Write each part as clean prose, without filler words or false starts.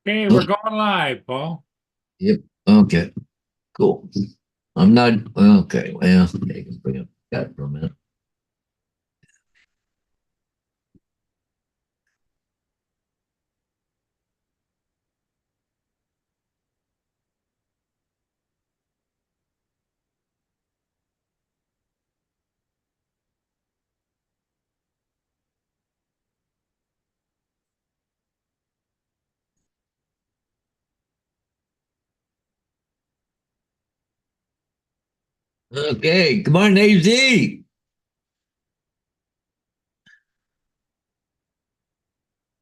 Okay, Oh, we're going live, Paul. yep. Okay. Cool. I'm not okay. Well, I can bring up that for a minute. Okay. Come on, AZ.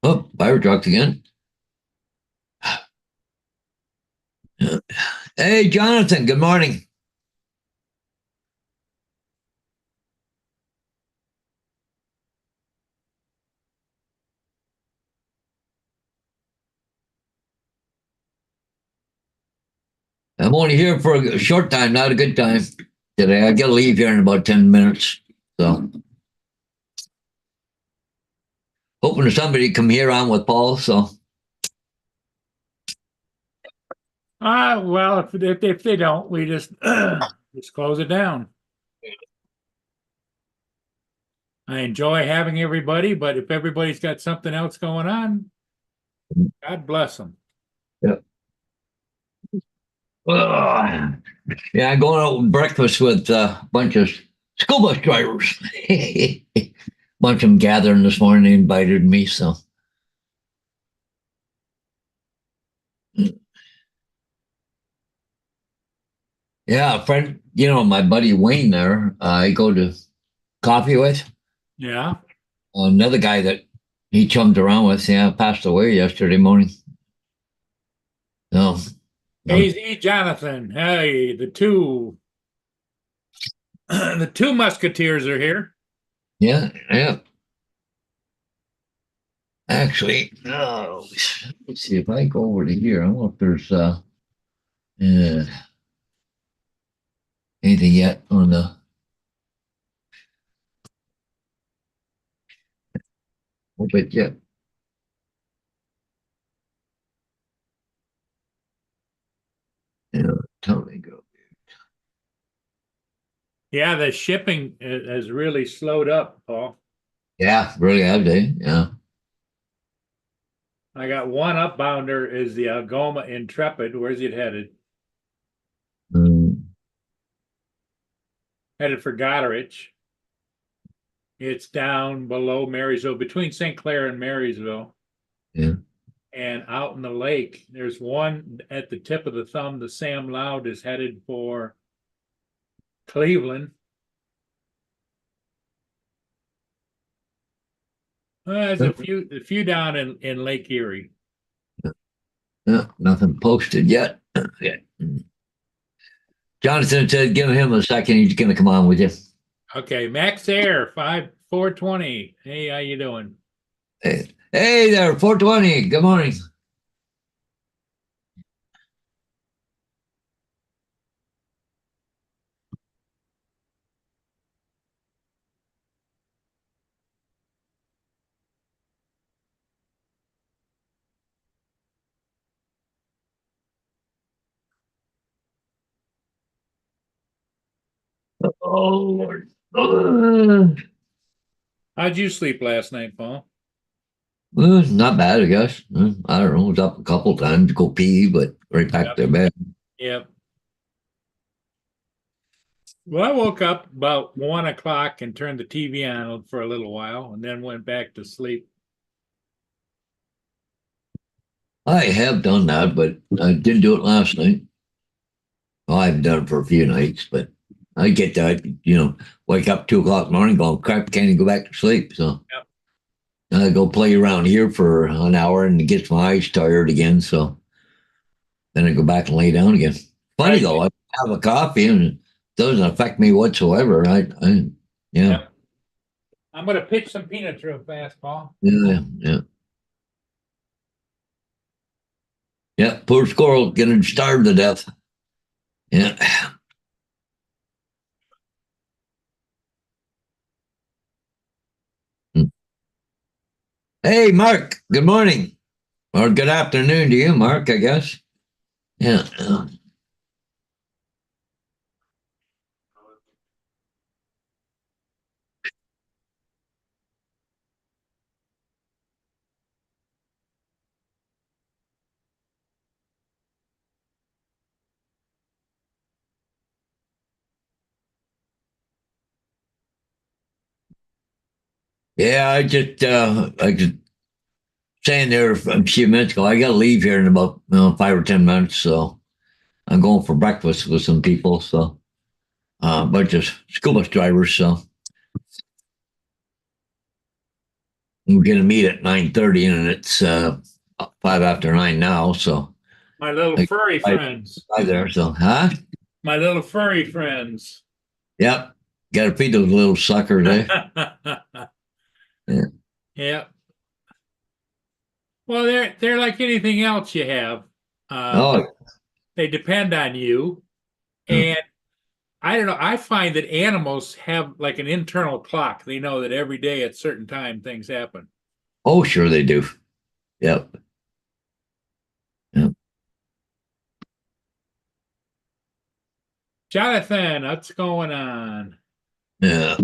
Oh, fire trucks again. Hey, Jonathan. Good morning. I'm only here for a short time, not a good time today. I got to leave here in about 10 minutes. So, hoping somebody come here on with Paul. So, Well, if they don't, we just just close it down. I enjoy having everybody, but if everybody's got something else going on, God bless them. yeah. Yeah, I'm going out with breakfast with a bunch of school bus drivers. Bunch of them gathering this morning. They invited me. So, yeah, a friend, my buddy Wayne there, I go to coffee with. Yeah. Another guy that he chummed around with, yeah, passed away yesterday morning. No, no, AZ Jonathan. Hey, the two the two musketeers are here. yeah, yeah. Actually, let's see if I go over to here. I don't know if there's uh, anything yet on the. But yeah, totally go. Yeah, the shipping has really slowed up, Paul. Yeah, really have they? Yeah. I got one upbounder is the Algoma Intrepid. Where's it headed? Mm, Headed for Goderich. It's down below Marysville, between St. Clair and Marysville. yeah. And out in the lake, there's one at the tip of the thumb. The Sam Loud is headed for Cleveland. There's a few down in Lake Erie. Yeah, nothing posted yet. Yeah. Jonathan said, give him a second. He's going to come on with you. Okay, Max Air 5420. Hey, how you doing? Hey there, 420. Good morning. Oh, Lord. How'd you sleep last night, Paul? Not bad, I guess. I don't know. I was up a couple times to go pee, but right back Yep. to bed. Yep. Well, I woke up about 1 o'clock and turned the TV on for a little while and then went back to sleep. I have done that, but I didn't do it last night. Well, I haven't done it for a few nights, but I get that, wake up 2 o'clock in the morning going, crap, can't even go back to sleep. So Yep. I go play around here for an hour and it gets my eyes tired again. So then I go back and lay down again. Funny Right. though, I have a coffee and it doesn't affect me whatsoever. Yeah, Yep. I'm gonna pitch some peanuts real fast, Paul. yeah, yeah, yeah. Poor squirrel getting starved to death. Yeah. Hey, Mark. Good morning. Or good afternoon to you, Mark, I guess. Yeah. Yeah, I just saying there a few minutes ago, I got to leave here in about 5 or 10 minutes. So I'm going for breakfast with some people. So a bunch of school bus drivers. So we're going to meet at 9:30, and it's 5 after 9 now. So My little I furry I friends. there. So huh? My little furry friends. Yep. Got to feed those little suckers, eh? Yeah. Yeah. Well, they're like anything else you have. Um, Oh, they depend on you, and I don't know. I find that animals have like an internal clock. They know that every day at certain time things happen. oh, sure they do. Yep. Yep. Jonathan, what's going on? Yeah.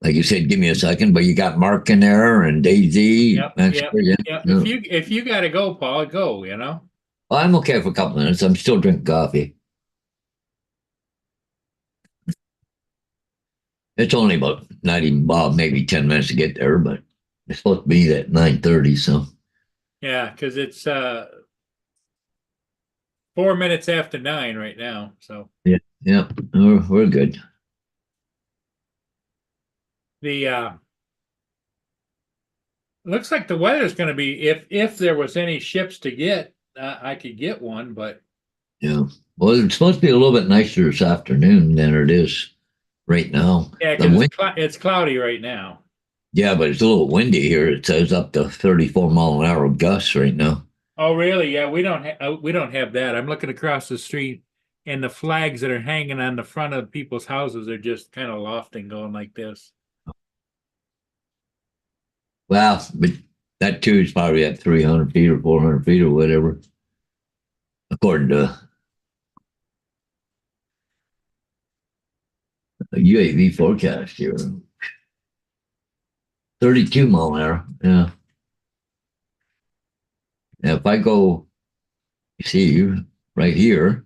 Like you said, give me a second, but you got Mark in there and Daisy. Yep, That's yep, yeah. yep. Yeah. If you got to go, Paul, go. You know. Well, I'm okay for a couple minutes. I'm still drinking coffee. It's only about not even about maybe 10 minutes to get there, but it's supposed to be at 9:30. So Yeah, because it's 4 minutes after 9 right now. So yeah, yeah, we're good. the looks like the weather's going to be if there was any ships to get, I could get one, but Yeah. Well, it's supposed to be a little bit nicer this afternoon than it is right now. yeah, The because wind, it's cloudy right now. yeah, but it's a little windy here. It says up to 34-mile-an-hour gusts right now. Oh, really? Yeah, we don't have that. I'm looking across the street, and the flags that are hanging on the front of people's houses are just kind of lofting, going like this. Well, but that too is probably at 300 feet or 400 feet or whatever, according to a UAV forecast here. 32 mile an hour. Yeah. Now, if I go, you see you right here.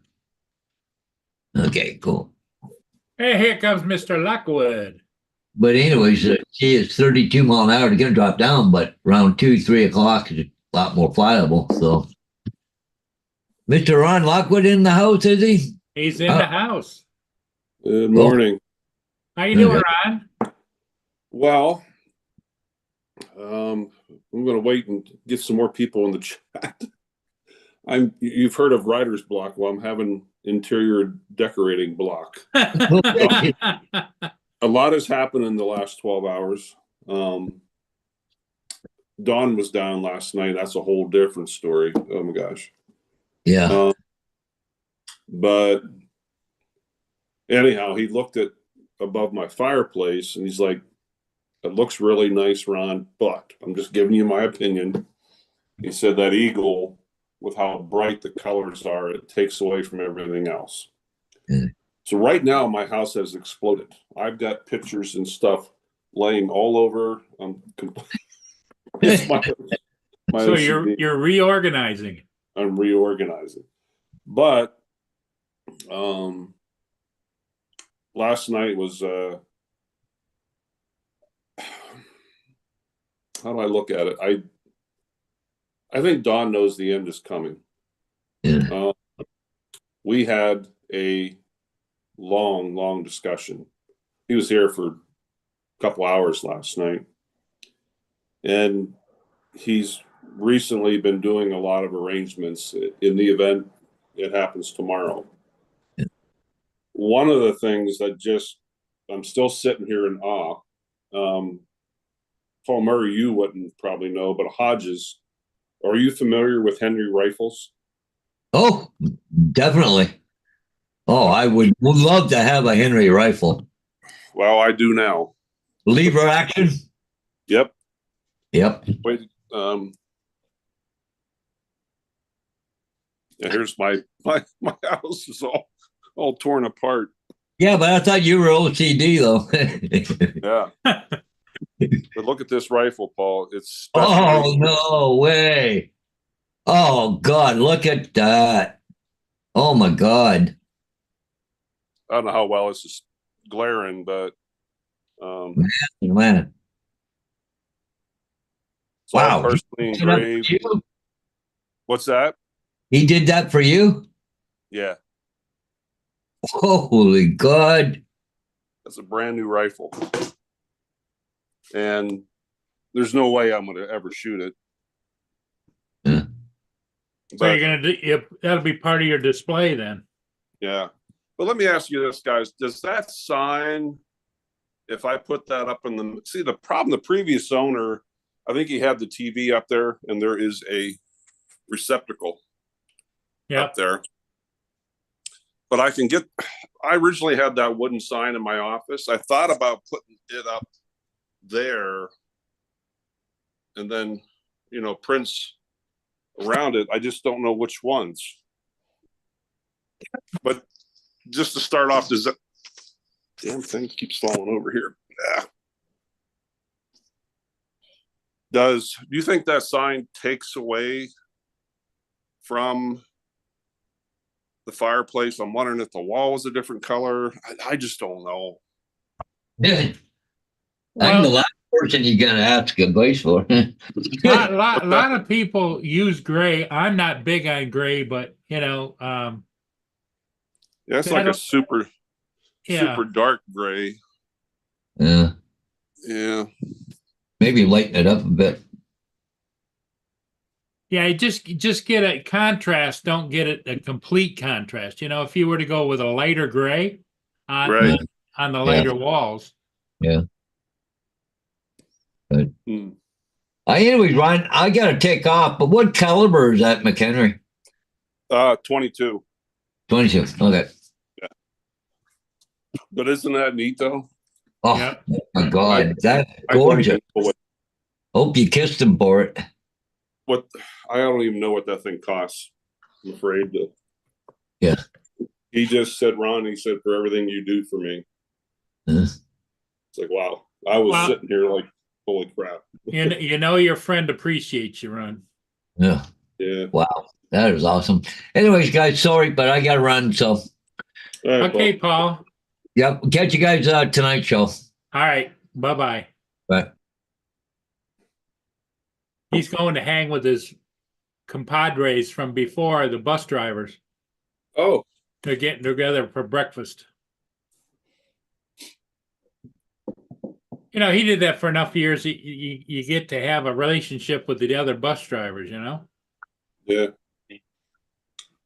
Okay, cool. Hey, here comes Mr. Lockwood. But anyways, see, it's 32 mile an hour. It's going to drop down, but around 2, 3 o'clock, it's a lot more flyable. So, Mr. Ron Lockwood in the house, is he? He's in the house. Good morning. How you doing, Okay. Ron? Well, I'm going to wait and get some more people in the chat. You've heard of writer's block. Well, I'm having interior decorating block. A lot has happened in the last 12 hours. Dawn was down last night. That's a whole different story. Oh my gosh. Yeah. But anyhow, he looked at above my fireplace and he's like, "It looks really nice, Ron, but I'm just giving you my opinion." He said that eagle, with how bright the colors are, it takes away from everything else. Mm. So right now, my house has exploded. I've got pictures and stuff laying all over. My So OCD. you're reorganizing. I'm reorganizing, but last night was how do I look at it? I think Dawn knows the end is coming. Yeah. We had a long discussion. He was here for a couple hours last night, and he's recently been doing a lot of arrangements in the event it happens tomorrow. Yeah. One of the things that I'm still sitting here in awe. Paul Murray, you wouldn't probably know, but Hodges, are you familiar with Henry rifles? Oh, definitely. Oh, I would love to have a Henry rifle. Well, I do now. Lever action? Yep. Yep. Wait, And here's my house is all torn apart. Yeah, but I thought you were OCD though. Yeah. But look at this rifle, Paul. It's special. Oh, no way. Oh, God, look at that. Oh, my God. I don't know how well this is glaring, but Man. it's all Wow. personally engraved. What's that? He did that for you? Yeah, Holy God. that's a brand new rifle. And there's no way I'm going to ever shoot it. Yeah. So But you're gonna do that'll be part of your display then. yeah. But let me ask you this, guys. Does that sign, if I put that up in the problem, the previous owner, I think he had the TV up there and there is a receptacle up there. But I originally had that wooden sign in my office. I thought about putting it up there and then, prints around it. I just don't know which ones. But just to start off, does that damn thing keeps falling over here? Yeah. Do you think that sign takes away from the fireplace? I'm wondering if the wall was a different color. I just don't know. Yeah. I'm the last person you're going to ask advice for. lot of people use gray. I'm not big on gray, but Yeah, it's like a super dark gray. Yeah. Yeah. Maybe lighten it up a bit. Yeah, just get a contrast. Don't get it a complete contrast. If you were to go with a lighter gray on the lighter walls. Yeah. But Hmm. anyways, Ron, I got to take off. But what caliber is that, McHenry? 22. 22. Okay. Yeah. But isn't that neat though? Oh, Yep. my God, that's gorgeous. Hope you kissed him for it. I don't even know what that thing costs. I'm afraid to. Yeah. He just said, Ron, he said, for everything you do for me. It's like, wow. I was sitting here like, holy crap. Your friend appreciates you, Ron. Yeah. Yeah. Wow. That is awesome. Anyways, guys, sorry, but I got to run. So. Right, okay, Paul. Yep. Catch you guys tonight show. All right. Bye-bye. Bye. He's going to hang with his compadres from before, the bus drivers. Oh. They're getting together for breakfast. He did that for enough years. You get to have a relationship with the other bus drivers, Yeah.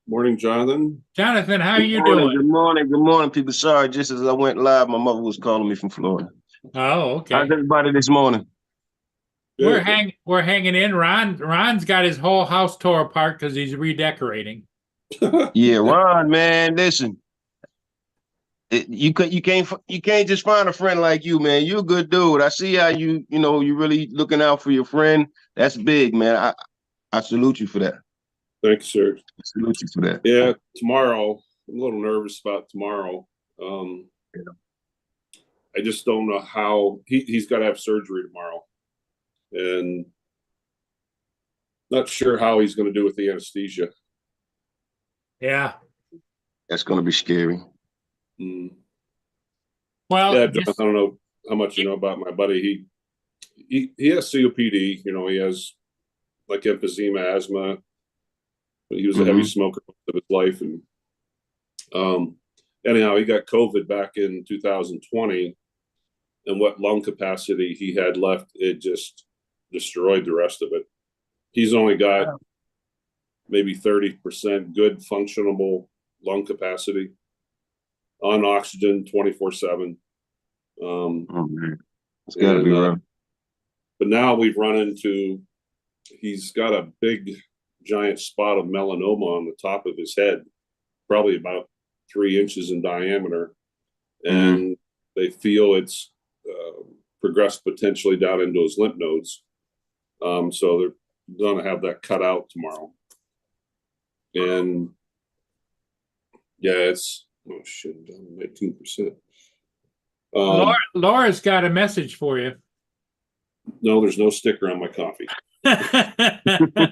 Morning, Jonathan. Jonathan, how are you doing? Good morning, people. Sorry, just as I went live, my mother was calling me from Florida. Oh, okay. How's everybody this morning? We're hanging in. Ron's got his whole house tore apart because he's redecorating. Yeah, Ron, man, listen. You can't just find a friend like you, man. You're a good dude. I see how you really looking out for your friend. That's big, man. I salute you for that. Thanks, sir. I salute you for that. Yeah, tomorrow. I'm a little nervous about tomorrow. I just don't know how he's got to have surgery tomorrow. And not sure how he's going to do with the anesthesia. Yeah. That's going to be scary. Well, yeah, I don't know how much you know about my buddy. He has COPD. He has like emphysema, asthma. But he was a heavy smoker most of his life, and anyhow, he got COVID back in 2020, and what lung capacity he had left, it just destroyed the rest of it. He's only got maybe 30% good functionable lung capacity on oxygen 24/7. It's got to be rough. But now we've run into, he's got a big giant spot of melanoma on the top of his head, probably about 3 inches in diameter, and they feel it's progressed potentially down into his lymph nodes. So they're going to have that cut out tomorrow. And yeah, it's oh shit, down 19%. Laura's got a message for you. No, there's no sticker on my coffee. I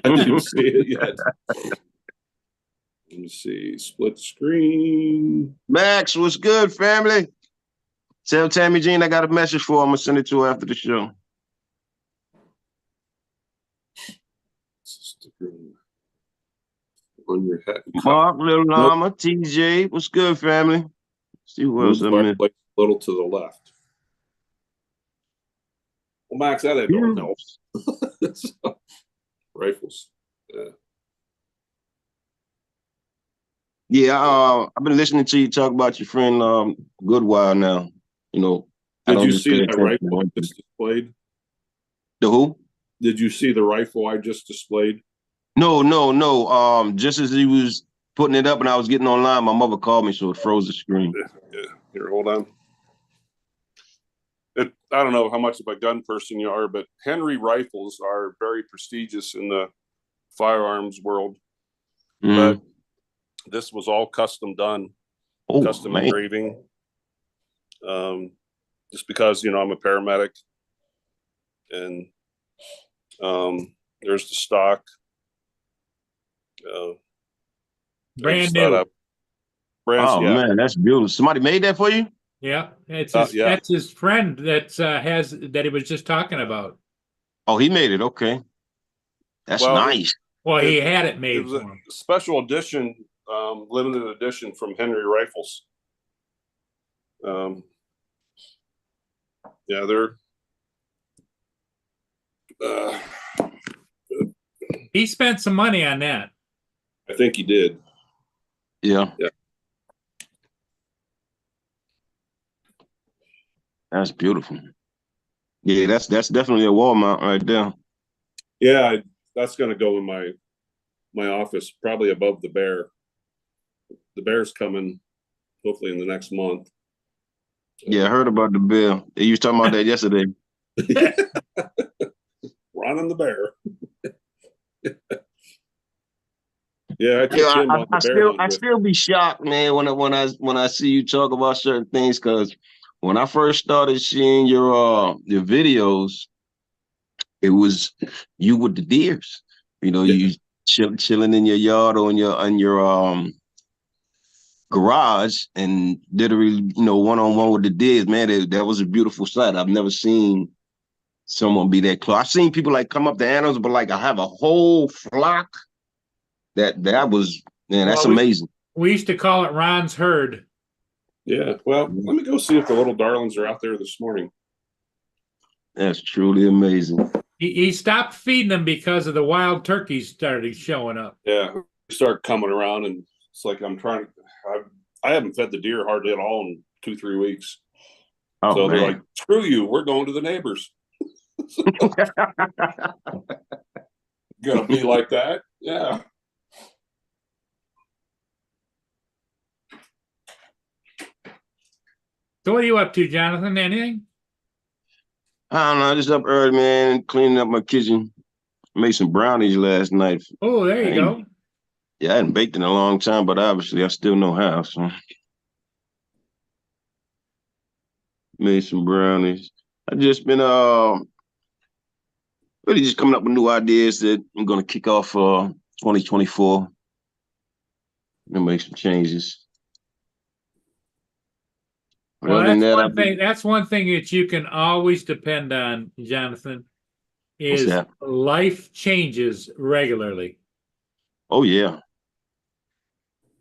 didn't see it yet. Let me see. Split screen. Max, what's good, family? Tell Tammy Jean I got a message for her. I'm gonna send it to her after the show. Sticker on your hat. Mark, Little Llama, TJ, what's good, family? See who else I missed. Fireplace a little to the left. Well, Max, that don't help. So, rifles. Yeah. Yeah, I've been listening to you talk about your friend good while now. You know, I Did don't you just see pay that attention rifle I to just displayed? the who? Did you see the rifle I just displayed? No. Just as he was putting it up and I was getting online, my mother called me, so it froze the screen. Yeah. Here, hold on. I don't know how much of a gun person you are, but Henry rifles are very prestigious in the firearms world. Mm. But this was all custom done, Oh, custom man. engraving. Just because, I'm a paramedic, and there's the stock. Brand new. Man, that's beautiful. Somebody made that for you? Yeah, it's yeah. That's his friend that he was just talking about. Oh, he made it. Okay, that's nice. Well, he had it made It was for a him. special edition, limited edition from Henry Rifles. Yeah, they're. He spent some money on that. I think he did. Yeah. Yeah. That's beautiful. Yeah, that's definitely a wall mount right there. Yeah, that's going to go in my office, probably above the bear. The bear's coming, hopefully in the next month. Yeah, I heard about the bear. You was talking about that yesterday. Ron and the bear. Yeah, I still be shocked, man, when I see you talk about certain things, because when I first started seeing your videos, it was you with the deers. You chilling in your yard or in your garage and literally, one-on-one with the deers. Man, that was a beautiful sight. I've never seen someone be that close. I've seen people like come up to animals, but like I have a whole flock. That was, man, that's amazing. We used to call it Ron's herd. Yeah, well, let me go see if the little darlings are out there this morning. That's truly amazing. He stopped feeding them because of the wild turkeys started showing up. Yeah, they start coming around, and it's like I haven't fed the deer hardly at all in 2-3 weeks. Oh, so man. They're like, screw you, we're going to the neighbors. Gonna be like that? Yeah. So what are you up to, Jonathan? Anything? I don't know. Just up early, man, cleaning up my kitchen. Made some brownies last night. Oh, there you go. Yeah, I hadn't baked in a long time, but obviously I still know how. So made some brownies. I just been really just coming up with new ideas that I'm gonna kick off 2024 and make some changes. Well, that's one thing that you can always depend on, Jonathan, is life changes regularly. Oh, yeah.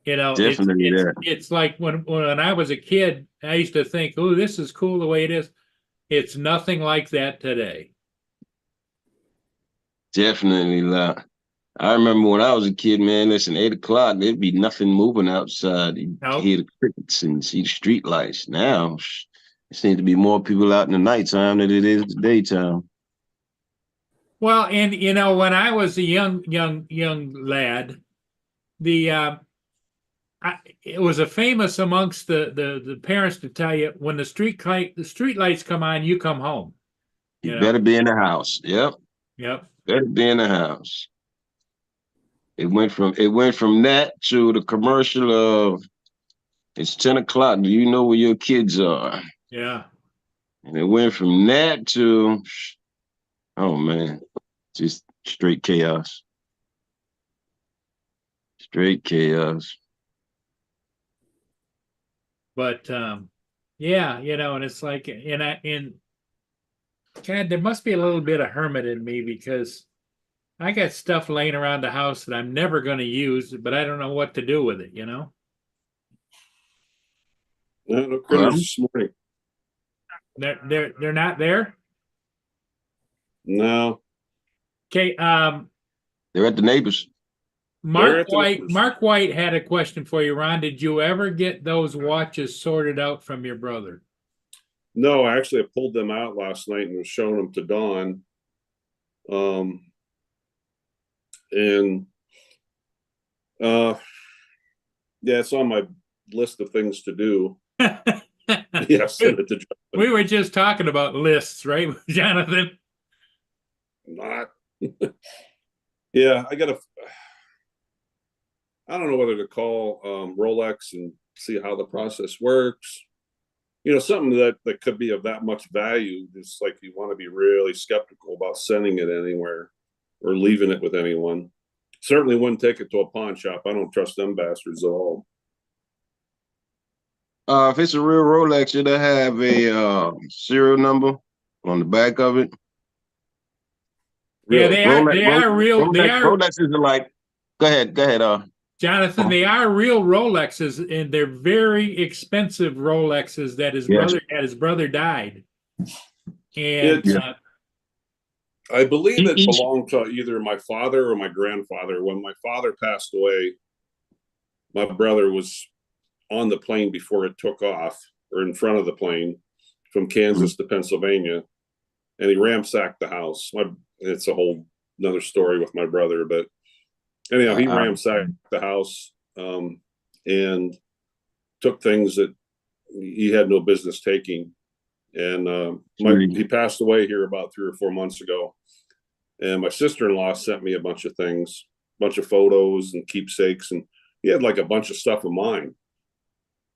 Definitely it's like when I was a kid, I used to think, oh, this is cool the way it is. It's nothing like that today. Definitely not. I remember when I was a kid, man, listen, 8 o'clock, there'd be nothing moving outside. You hear the crickets and see the street lights. Now, it seems to be more people out in the nighttime than it is the daytime. Well, and, when I was a young lad, it was a famous amongst the parents to tell you, when the street lights come on, you come home. You better be in the house. Yep. Yep. Better be in the house. It went from that to the commercial of it's 10 o'clock. Do you know where your kids are? Yeah. And it went from that to, oh man, just straight chaos. Straight chaos. But yeah, and it's like God, there must be a little bit of hermit in me because I got stuff laying around the house that I'm never going to use, but I don't know what to do with it, No critters this morning. They're not there. No. Okay, they're at the neighbors. Mark White had a question for you, Ron. Did you ever get those watches sorted out from your brother? No, actually I pulled them out last night and was showing them to Dawn. And yeah, it's on my list of things to do. Yeah, send it to Jonathan. We were just talking about lists, right, Jonathan? Not. Yeah, I don't know whether to call Rolex and see how the process works. Something that could be of that much value. Just like you want to be really skeptical about sending it anywhere or leaving it with anyone. Certainly wouldn't take it to a pawn shop. I don't trust them bastards at all. If it's a real Rolex, it'll have a serial number on the back of it. Yeah, they are real. Rolexes are like. Go ahead. Jonathan, they are real Rolexes, and they're very expensive Rolexes that his brother died. And I believe it belonged to either my father or my grandfather. When my father passed away, my brother was on the plane before it took off, or in front of the plane from Kansas to Pennsylvania, and he ransacked the house. It's a whole another story with my brother, but anyhow, he ransacked the house and took things that he had no business taking. And he passed away here about 3 or 4 months ago. And my sister-in-law sent me a bunch of things, a bunch of photos and keepsakes, and he had like a bunch of stuff of mine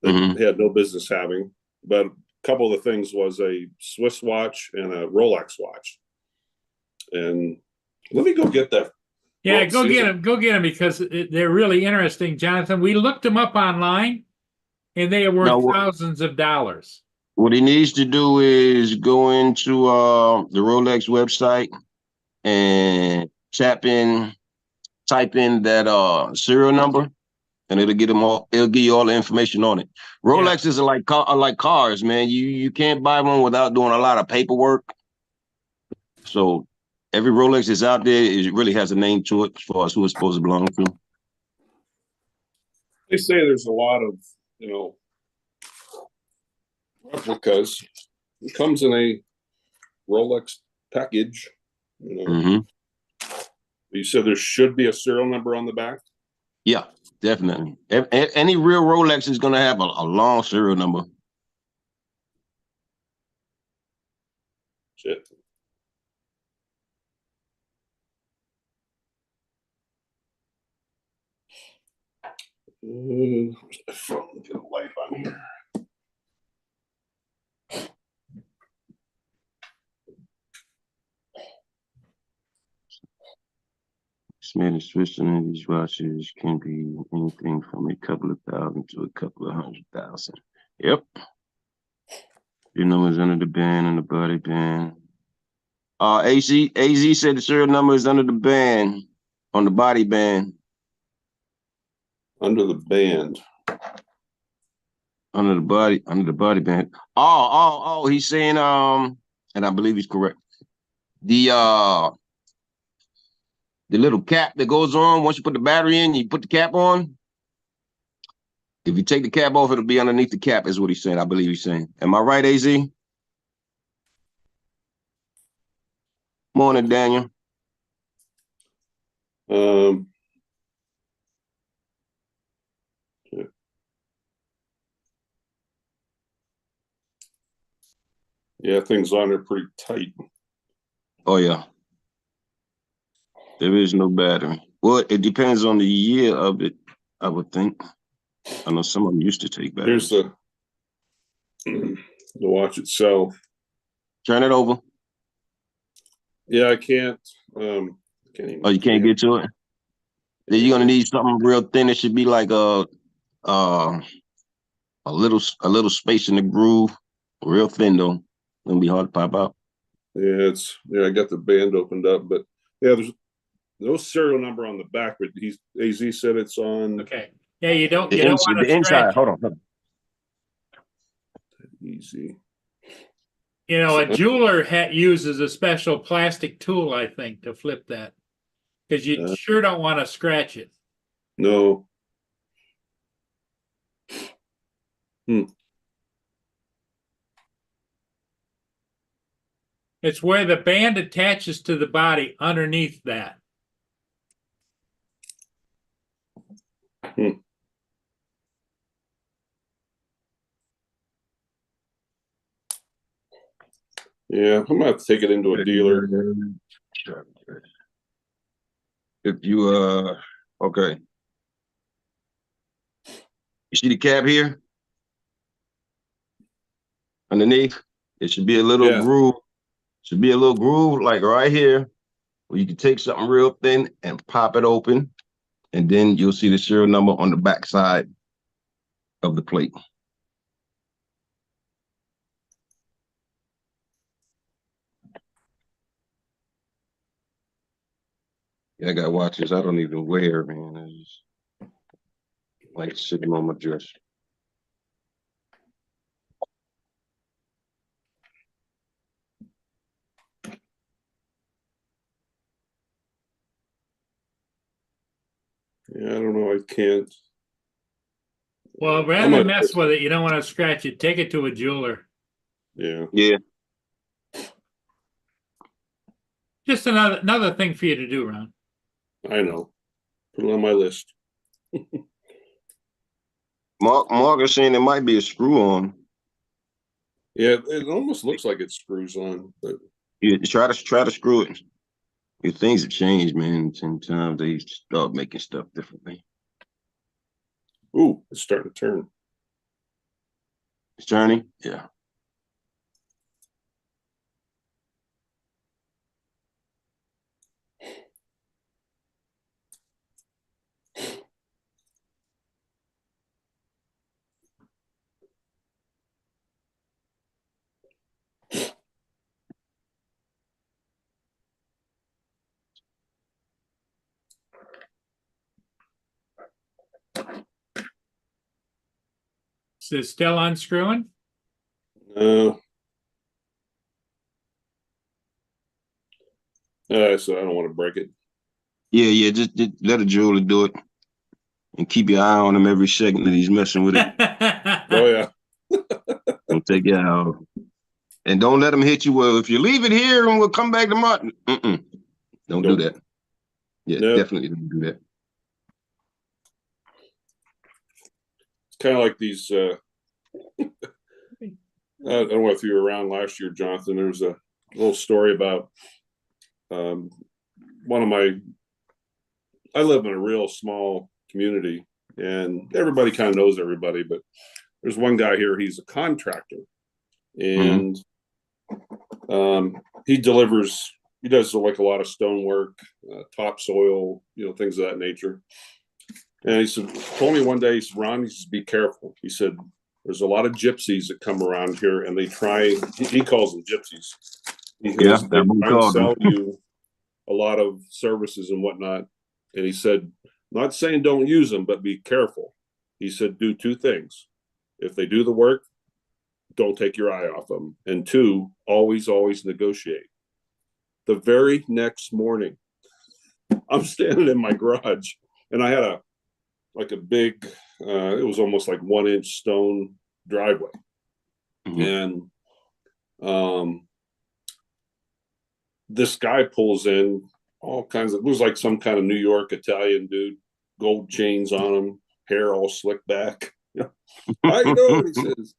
that he had no business having. But a couple of the things was a Swiss watch and a Rolex watch. And let me go get that. Yeah, go get them because they're really interesting, Jonathan. We looked them up online, and they are worth thousands of dollars. What he needs to do is go into the Rolex website and type in that serial number, and it'll get him all. It'll give you all the information on it. Rolexes are like cars, man. You can't buy one without doing a lot of paperwork. So every Rolex that's out there, it really has a name to it as far as who it's supposed to belong to. They say there's a lot of replicas. It comes in a Rolex package. You said there should be a serial number on the back? Yeah, definitely. Any real Rolex is going to have a long serial number. Shit. Where's my phone? Get a light on here. Made in Switzerland, these watches can be anything from a couple of thousand to a couple of 100,000. Yep. Your number's under the band and the body band. AZ said the serial number is under the band, on the body band. Under the band. Under the body band. Oh, he's saying, and I believe he's correct. The little cap that goes on once you put the battery in, you put the cap on. If you take the cap off, it'll be underneath the cap, is what he's saying. I believe he's saying. Am I right, AZ? Morning, Daniel. Yeah, things on there pretty tight. Oh, yeah. There is no battery. Well, it depends on the year of it, I would think. I know some of them used to take batteries. Here's the watch itself. Turn it over. Yeah, I can't. Can't even. Oh, you can't get to it? Then you're gonna need something real thin. It should be like a little space in the groove, real thin though. Gonna be hard to pop out. Yeah, I got the band opened up, but yeah, there's no serial number on the back, but AZ said it's on. Okay. Yeah, you don't The want to inside. scratch. Hold on. Easy. You know, a jeweler uses a special plastic tool, I think, to flip that, because you sure don't want to scratch it. No. It's where the band attaches to the body underneath that. Yeah, I'm gonna have to take it into a dealer. If you okay. You see the cap here? Underneath, it should be a little groove. Should be a little groove like right here, where you can take something real thin and pop it open, and then you'll see the serial number on the back side of the plate. Yeah, I got watches I don't even wear, man. I just like sitting on my dress. Yeah, I don't know. I can't. Well, rather than mess with it, you don't want to scratch it. Take it to a jeweler. Yeah. Yeah. Just another thing for you to do, Ron. I know. Put it on my list. Mark is saying it might be a screw on. Yeah, it almost looks like it screws on, but you try to screw it. Your things have changed, man. Sometimes they start making stuff differently. Ooh, it's starting to turn. It's turning? Yeah. Is it still unscrewing? So I don't want to break it. Yeah. Just let a jeweler do it, and keep your eye on him every second that he's messing with it. Oh yeah. Don't take it out, and don't let him hit you. Well, if you leave it here and we'll come back tomorrow. Don't do that. Yeah, definitely don't do that. It's kind of like these. I don't know if you were around last year, Jonathan. There was a little story about one of my. I live in a real small community, and everybody kind of knows everybody. But there's one guy here. He's a contractor, and he delivers. He does like a lot of stonework, topsoil, things of that nature. And he told me one day, he said, Ron, he says, be careful. He said, there's a lot of gypsies that come around here, and they try. He calls them gypsies. He goes, they try and sell you a lot of services and whatnot. And he said, not saying don't use them, but be careful. He said, do two things. If they do the work, don't take your eye off them. And two, always negotiate. The very next morning, I'm standing in my garage, and I had a big, it was almost like 1-inch stone driveway. And this guy pulls in all kinds of, it was like some kind of New York Italian dude, gold chains on him, hair all slicked back. How you doing? He says.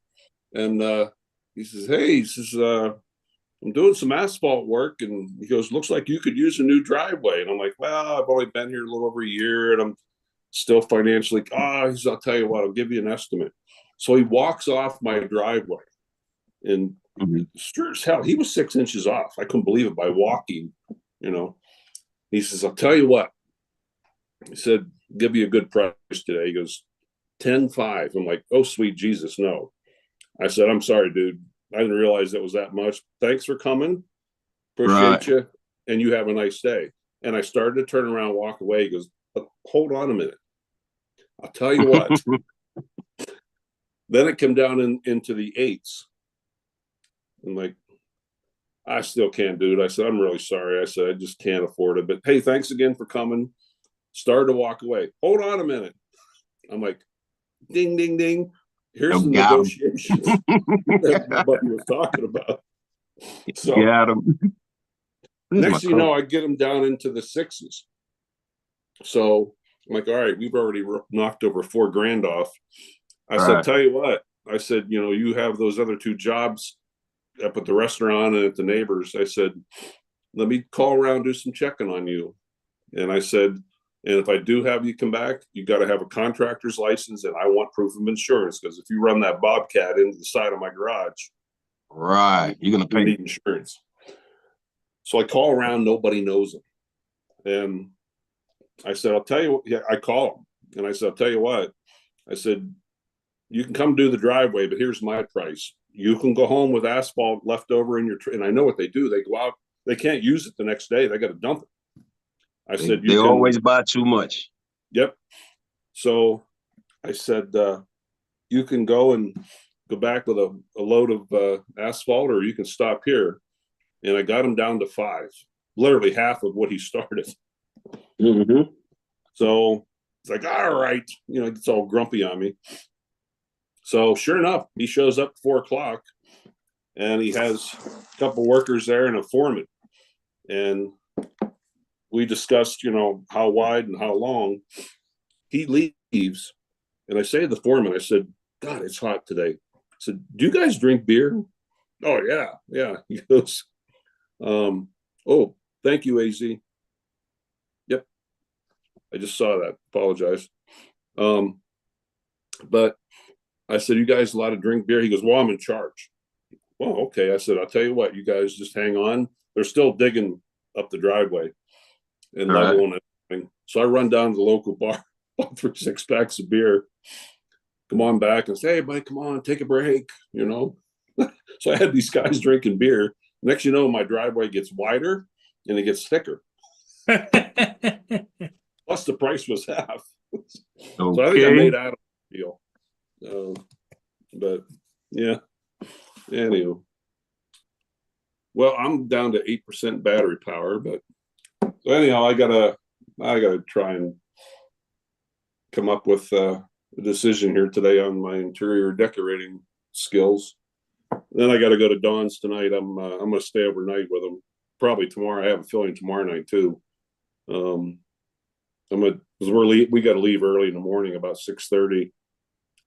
And he says, hey, he says, I'm doing some asphalt work. And he goes, looks like you could use a new driveway. And I'm like, well, I've only been here a little over a year and I'm still financially, he says, I'll tell you what, I'll give you an estimate. So he walks off my driveway and sure as hell, he was 6 inches off. I couldn't believe it by walking, you know. He says, I'll tell you what. He said, give you a good price today. He goes, 10.5. I'm like, oh, sweet Jesus, no. I said, I'm sorry, dude. I didn't realize that was that much. Thanks for coming. Appreciate you. And you have a nice day. And I started to turn around and walk away. He goes, hold on a minute. I'll tell you what. Then it came down into the 8s. I'm like, I still can't do it. I said, I'm really sorry. I said, I just can't afford it. But hey, thanks again for coming. Started to walk away. Hold on a minute. I'm like, ding, ding, ding. Here's the negotiations that Buddy was talking about. So got him. Next thing you know, I get him down into the 6s. So I'm like, all right, we've already knocked over $4,000 off. I said, tell you what, I said, you know, you have those other 2 jobs up at the restaurant and at the neighbors. I said, let me call around, do some checking on you. And I said, and if I do have you come back, you got to have a contractor's license and I want proof of insurance, because if you run that Bobcat into the side of my garage, you're going to pay. Need insurance. So I call around, nobody knows him. And I said, I'll tell you what, I call him and I said, I'll tell you what, I said, you can come do the driveway, but here's my price. You can go home with asphalt left over in your, and I know what they do. They go out, they can't use it the next day. They got to dump it. I said, they always buy too much. Yep. So I said, you can go back with a load of asphalt, or you can stop here. And I got him down to 5, literally half of what he started. So it's like, all right, you know, it's all grumpy on me. So sure enough, he shows up at 4 o'clock and he has a couple workers there and a foreman. And we discussed, you know, how wide and how long. He leaves and I say to the foreman, I said, God, it's hot today. I said, do you guys drink beer? Oh, yeah. Yeah. He goes, oh, thank you, AZ. Yep. I just saw that. Apologize. But I said, you guys a lot of drink beer? He goes, well, I'm in charge. Well, okay. I said, I'll tell you what, you guys just hang on. They're still digging up the driveway and leveling everything. So I run down to the local bar, bought 3 6-packs of beer, come on back and say, hey, buddy, come on, take a break, you know? So I had these guys drinking beer. Next, you know, my driveway gets wider and it gets thicker. Plus the price was half. So I think I made out of the deal. But yeah, anyway. Well, I'm down to 8% battery power, but so anyhow, I gotta try and come up with a decision here today on my interior decorating skills. Then I got to go to Dawn's tonight. I'm gonna stay overnight with them. Probably tomorrow. I have a feeling tomorrow night too. Because we got to leave early in the morning, about 6:30.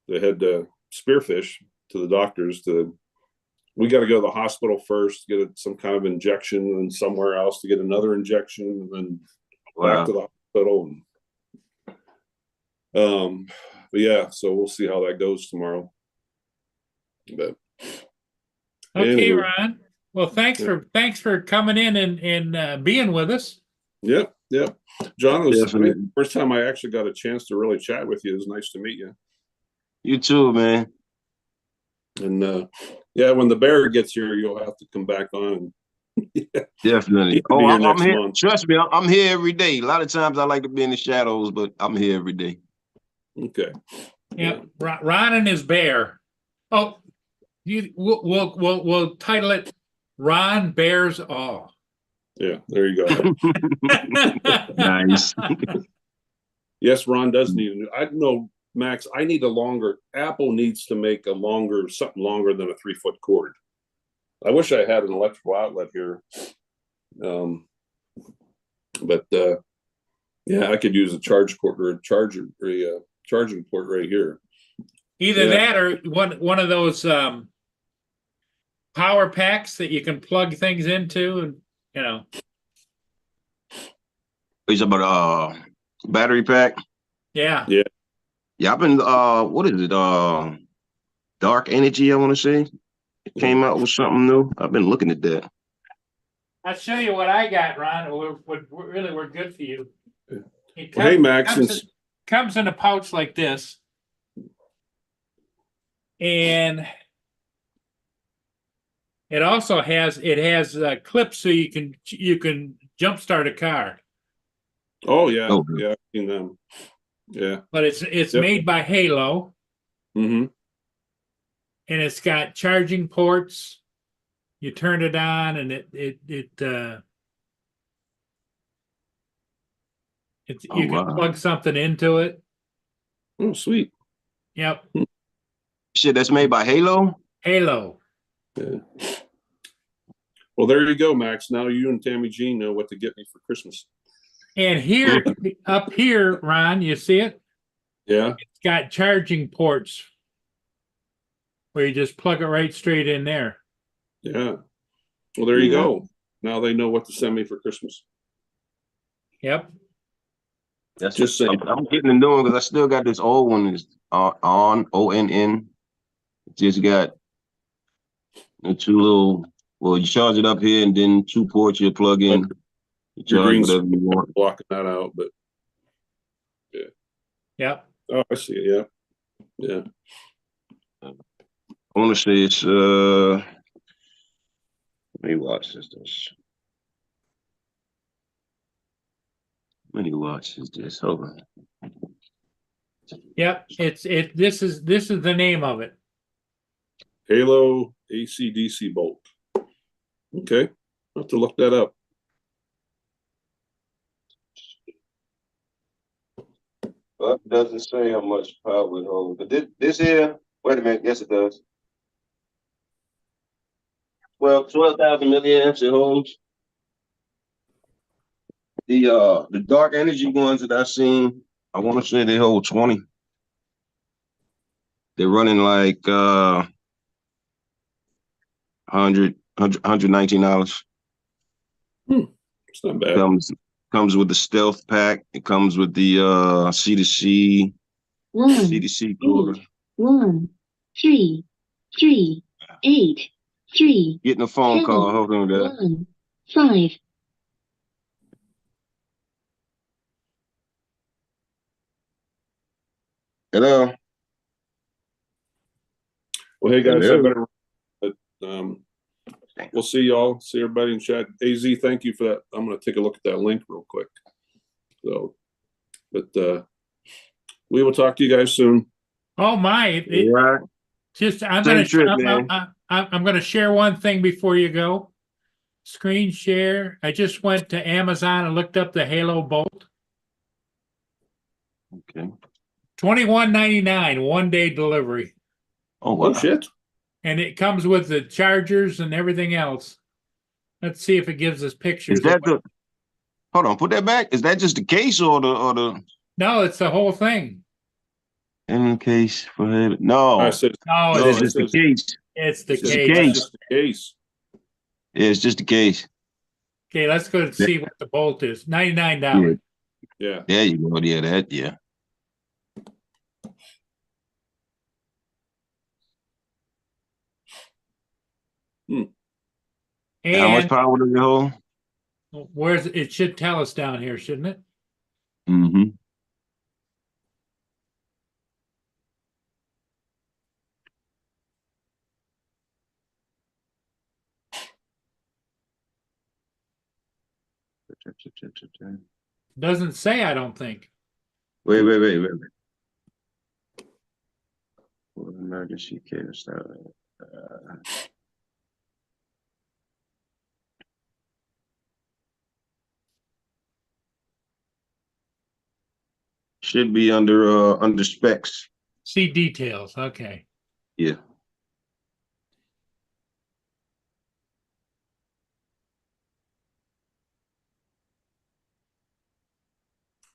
They head to Spearfish to the doctors. We got to go to the hospital first, get some kind of injection, and somewhere else to get another injection, and then back to the hospital. But yeah, so we'll see how that goes tomorrow. But okay, anyway. Ron. Well, thanks for coming in and being with us. Yep. John, it was the first time I actually got a chance to really chat with you. It was nice to meet you. You too, man. And yeah, when the bear gets here, you'll have to come back on. Definitely. Oh, I'm here. Month. Trust me, I'm here every day. A lot of times I like to be in the shadows, but I'm here every day. Okay. Yeah, Ron and his bear. Oh, we'll title it Ron Bears All. Yeah, there you go. Nice. Yes, Ron does need a new. I know, Max. I need a longer. Apple needs to make something longer than a 3-foot cord. I wish I had an electrical outlet here. But yeah, I could use a charge cord or a charger or a charging port right here. Either that or one of those power packs that you can plug things into, and you know. It's about battery pack. Yeah. Yeah, I've been what is it? Dark Energy, I want to say. It came out with something new. I've been looking at that. I'll show you what I got, Ron. We're good for you. It Well, hey, Max, comes in a pouch like this, and it also has clips so you can jumpstart a car. oh yeah, Oh. yeah, I've seen them. Yeah. But it's Yep. made by Halo, Mm-hmm. and it's got charging ports. You turn it on, and you can plug something into it. Oh, sweet. Yep. Shit, that's made by Halo. Halo. Yeah. Well, there you go, Max. Now you and Tammy Jean know what to get me for Christmas. And here, up here, Ron, you see it? Yeah. It's got charging ports where you just plug it right straight in there. Yeah. Well, there you go. Now they know what to send me for Christmas. Yep. That's Just saying. I'm getting the new one because I still got this old one. Is on ONN. Just got the two little. Well, you charge it up here, and then 2 ports you plug in. You Your charge green's whatever you want. blocking that out, but yeah. Yep. Oh, I see it. Yeah. Yeah. I want to say it's let me watch this. Many watches this. Hold on. Yep. This is the name of it. Halo AC/DC bolt. Okay. I'll have to look that up. Well, it doesn't say how much power it holds. But this here, wait a minute, yes it does. 12,000 milliamps it holds. The dark energy ones that I've seen, I want to say they hold 20. They're running like $119. It's not bad. Comes with the stealth pack. It comes with the C2C quarter. 1 3 3 8 3 Getting a phone call. Hold on, guys. 1 5. Hello. Well, hey guys, Hello. I better. We'll see y'all. See everybody in chat. Az, thank you for that. I'm going to take a look at that link real quick. So, but we will talk to you guys soon. Oh my! Right. Just I'm Safe gonna trip, man. I'm gonna share one thing before you go. Screen share. I just went to Amazon and looked up the Halo Bolt. Okay. $21.99, 1-day delivery, Oh wow. Oh shit! and it comes with the chargers and everything else. Let's see if it gives us pictures. Is that the? Hold on. Put that back. Is that just the case or the? No, it's the whole thing. In case for head. No. I said No, No, it's it's just the case. it's the it's case. the case. just the case. Yeah, it's just the case. Okay, let's go and see what the Bolt is. $99. Yeah. There you go. Yeah, that. Yeah. And How much power does it hold? where's it should tell us down here, shouldn't it? Mm-hmm. Doesn't say, I don't think. Wait. For emergency care stuff. Should be under specs. See details. Okay. Yeah.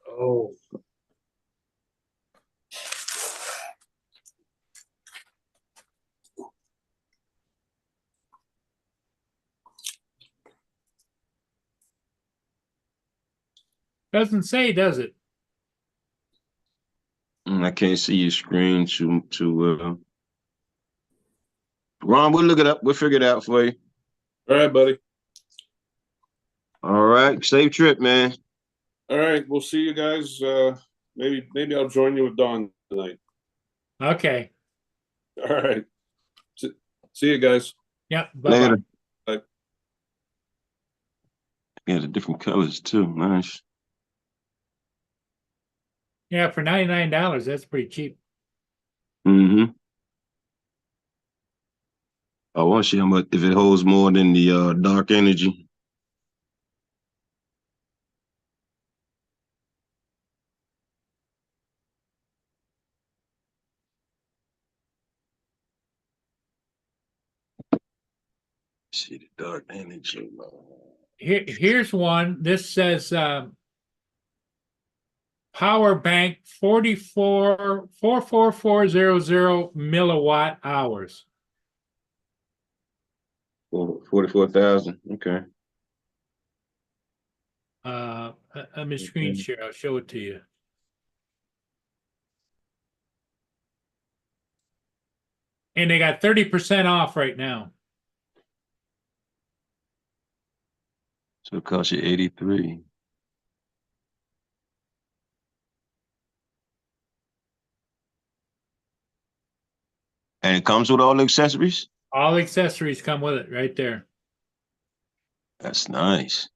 Oh. Doesn't say, does it? I can't see your screen Ron, we'll look it up. We'll figure it out for you. All right, buddy. All right. Safe trip, man. All right, we'll see you guys. Maybe I'll join you with Dawn tonight. Okay. All right. See you guys. Yep. Bye-bye. Later. Bye. Yeah, the different colors too. Nice. Yeah, for $99, that's pretty cheap. Mm-hmm. I want to see how much if it holds more than the dark energy. See the dark energy. Here's one. This says power bank 44400 milliwatt hours. 44,000. Okay. Let me screen share. I'll show it to you. And they got 30% off right now. So it costs you 83. And it comes with all the accessories? All accessories come with it right there. That's nice.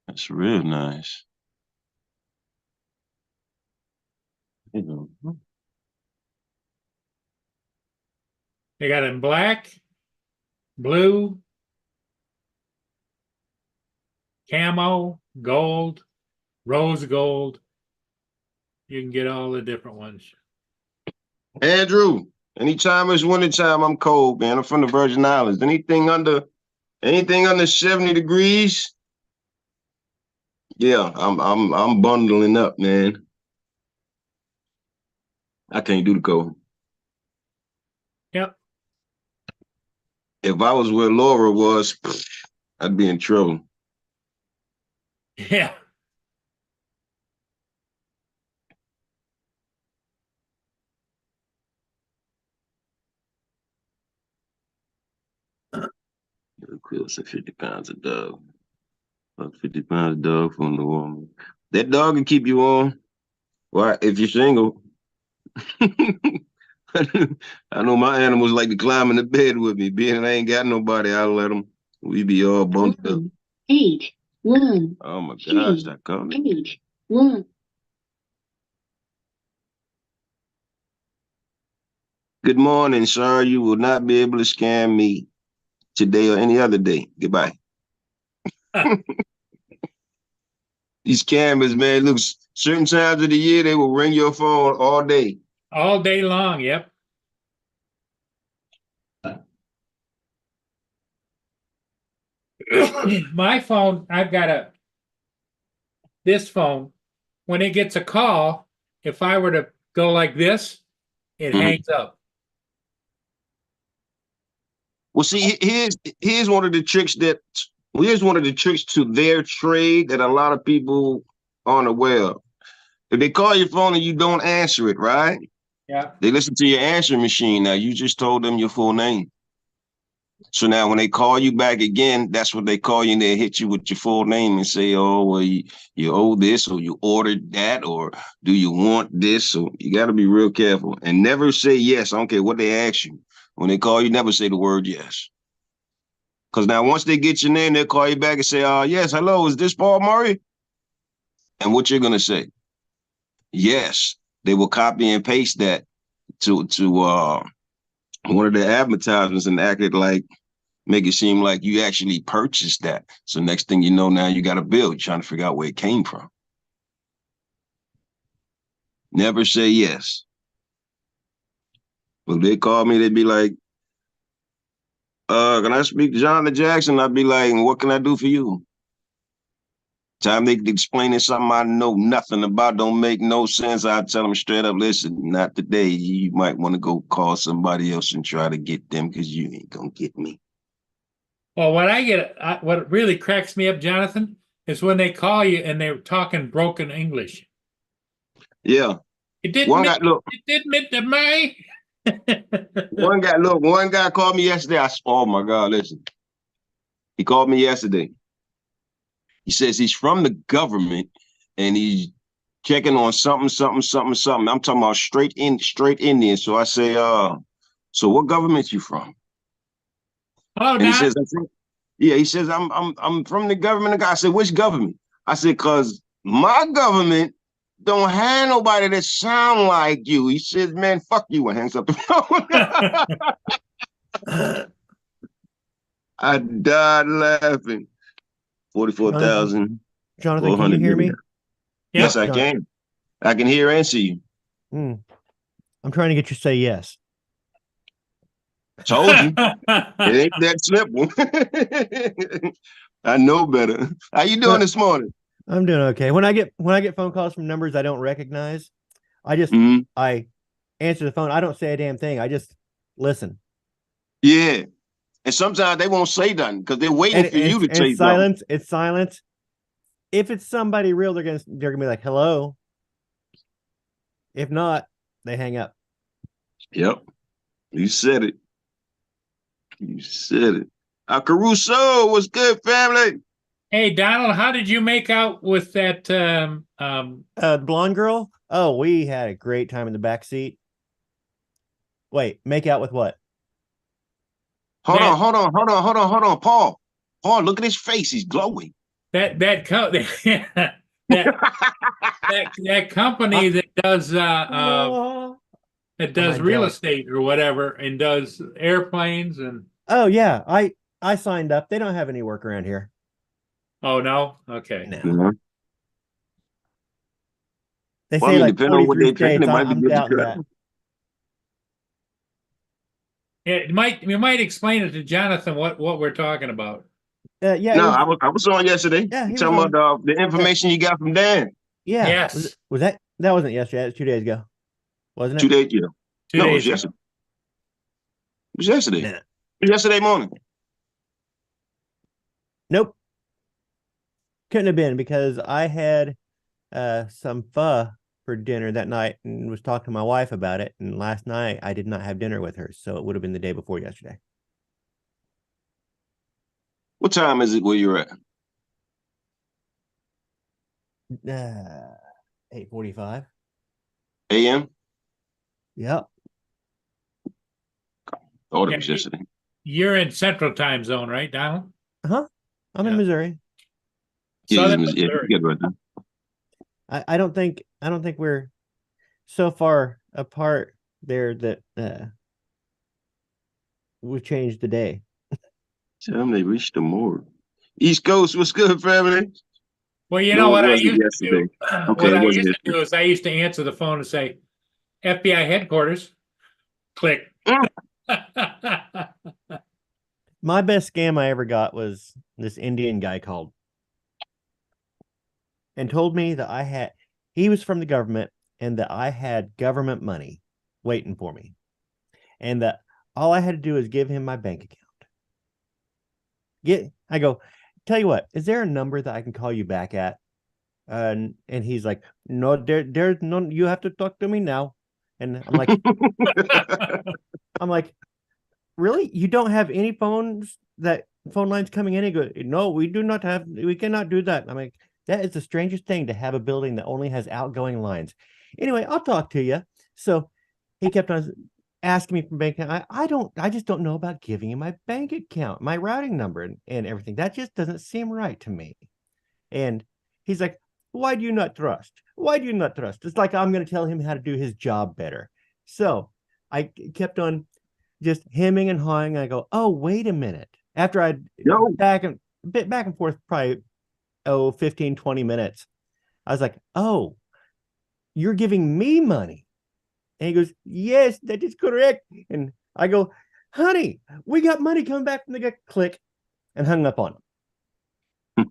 That's real nice. You know. They got it in black, blue, camo, gold, rose gold. You can get all the different ones. Andrew, anytime it's wintertime, I'm cold, man. I'm from the Virgin Islands. Anything under 70 degrees? Yeah, I'm bundling up, man. I can't do the cold. Yep. If I was where Laura was, I'd be in trouble. Yeah. Close to 50 pounds of dog. About 50 pounds of dog from the woman. That dog can keep you warm. Why? If you're single. I know my animals like to climb in the bed with me. Being I ain't got nobody, I'll let them. We be all bumped up. 8 1 Oh my gosh, that called it. 8 1. Good morning, sir. You will not be able to scam me today or any other day. Goodbye. These cameras, man, looks certain times of the year they will ring your phone all day. All day long. Yep. My phone, I've got this phone. When it gets a call, if I were to go like this, it hangs up. Well, see, here's one of the tricks to their trade that a lot of people aren't aware of. If they call your phone and you don't answer it, right? Yeah. They listen to your answering machine. Now you just told them your full name. So now when they call you back again, that's what they call you, and they hit you with your full name and say, oh, well, you owe this, or you ordered that, or do you want this? So you got to be real careful and never say yes. I don't care what they ask you. When they call you, never say the word yes. Because now once they get your name, they'll call you back and say, yes, hello, is this Paul Murray? And what you're going to say? Yes. They will copy and paste that to one of the advertisements and act it like, make it seem like you actually purchased that. So next thing you know, now you got a bill. You're trying to figure out where it came from. Never say yes. When they call me, they'd be like, can I speak to John Jackson? I'd be like, what can I do for you? Time they explaining something I know nothing about, don't make no sense, I tell them straight up, listen, not today. You might want to go call somebody else and try to get them because you ain't going to get me. Well, what really cracks me up, Jonathan, is when they call you and they're talking broken English. Yeah. It didn't One mean, guy, look, it didn't mean to me. one guy called me yesterday. Oh my God, listen. He called me yesterday. He says he's from the government and he's checking on something. I'm talking about straight Indian. So I say, so what government you from? Oh, And he Don, says, yeah, he says, I'm from the government. I said, which government? I said, because my government don't have nobody that sound like you. He says, man, fuck you, and hangs up the phone. I died laughing. 44,000. Jonathan, can you hear me? Yes, yeah. I can. I can hear and see you. I'm trying to get you to say yes. Told you. It ain't that simple. I know better. How you doing this morning? I'm doing okay. When I get phone calls from numbers I don't recognize, I answer the phone. I don't say a damn thing. I just listen. Yeah. And sometimes they won't say nothing because they're waiting for you to say silence. It's silence. If it's somebody real, they're gonna be like, hello. If not, they hang up. Yep. You said it. You said it. Caruso, what's good, family? Hey, Donald, how did you make out with that? The blonde girl. Oh, we had a great time in the back seat. Wait, make out with what? Hold on. Paul, look at his face. He's glowing. that company that does real estate or whatever and does airplanes and. Oh yeah, I signed up. They don't have any work around here. Oh no, okay. No. Mm-hmm. They say like depending on what 43 they're taking, states. it might be I'm good to doubting cut. that. You might explain it to Jonathan what we're talking about. Yeah. No, I was on yesterday. Yeah, he was talking on. about the information you got from Dan. Yeah. Yes. Was that wasn't yesterday? That was 2 days ago, wasn't it? 2 days, yeah. 2 No, it days was ago. yesterday. It was yesterday. Nah. It was yesterday morning. Nope. Couldn't have been because I had some pho for dinner that night and was talking to my wife about it. And last night I did not have dinner with her, so it would have been the day before yesterday. What time is it where you're at? 8:45. AM? Yep. Thought it was yesterday. You're in Central Time Zone, right, Donald? I'm in Missouri. Southern Yeah, Missouri. you get right now. I don't think we're so far apart there that we've changed the day. Tell them they reached the morgue. East Coast, what's good, family? Well, you No, know it what I wasn't used to yesterday. do? Okay, What it I wasn't used to do is I used to answer the phone and say, FBI headquarters. Click. My best scam I ever got was this Indian guy called and told me that he was from the government and that I had government money waiting for me. And that all I had to do is give him my bank account. I go, tell you what, is there a number that I can call you back at? And he's like, no, there's no, you have to talk to me now. And I'm like, really? You don't have any phone lines coming in? He goes, no, we cannot do that. I'm like, that is the strangest thing to have a building that only has outgoing lines. Anyway, I'll talk to you. So he kept on asking me for bank account. I just don't know about giving him my bank account, my routing number and everything. That just doesn't seem right to me. And he's like, why do you not trust? Why do you not trust? It's like I'm going to tell him how to do his job better. So I kept on just hemming and hawing. I go, oh, wait a minute. After I back and forth, probably 15, 20 minutes, I was like, oh, you're giving me money. And he goes, yes, that is correct. And I go, honey, we got money coming back from the click, and hung up on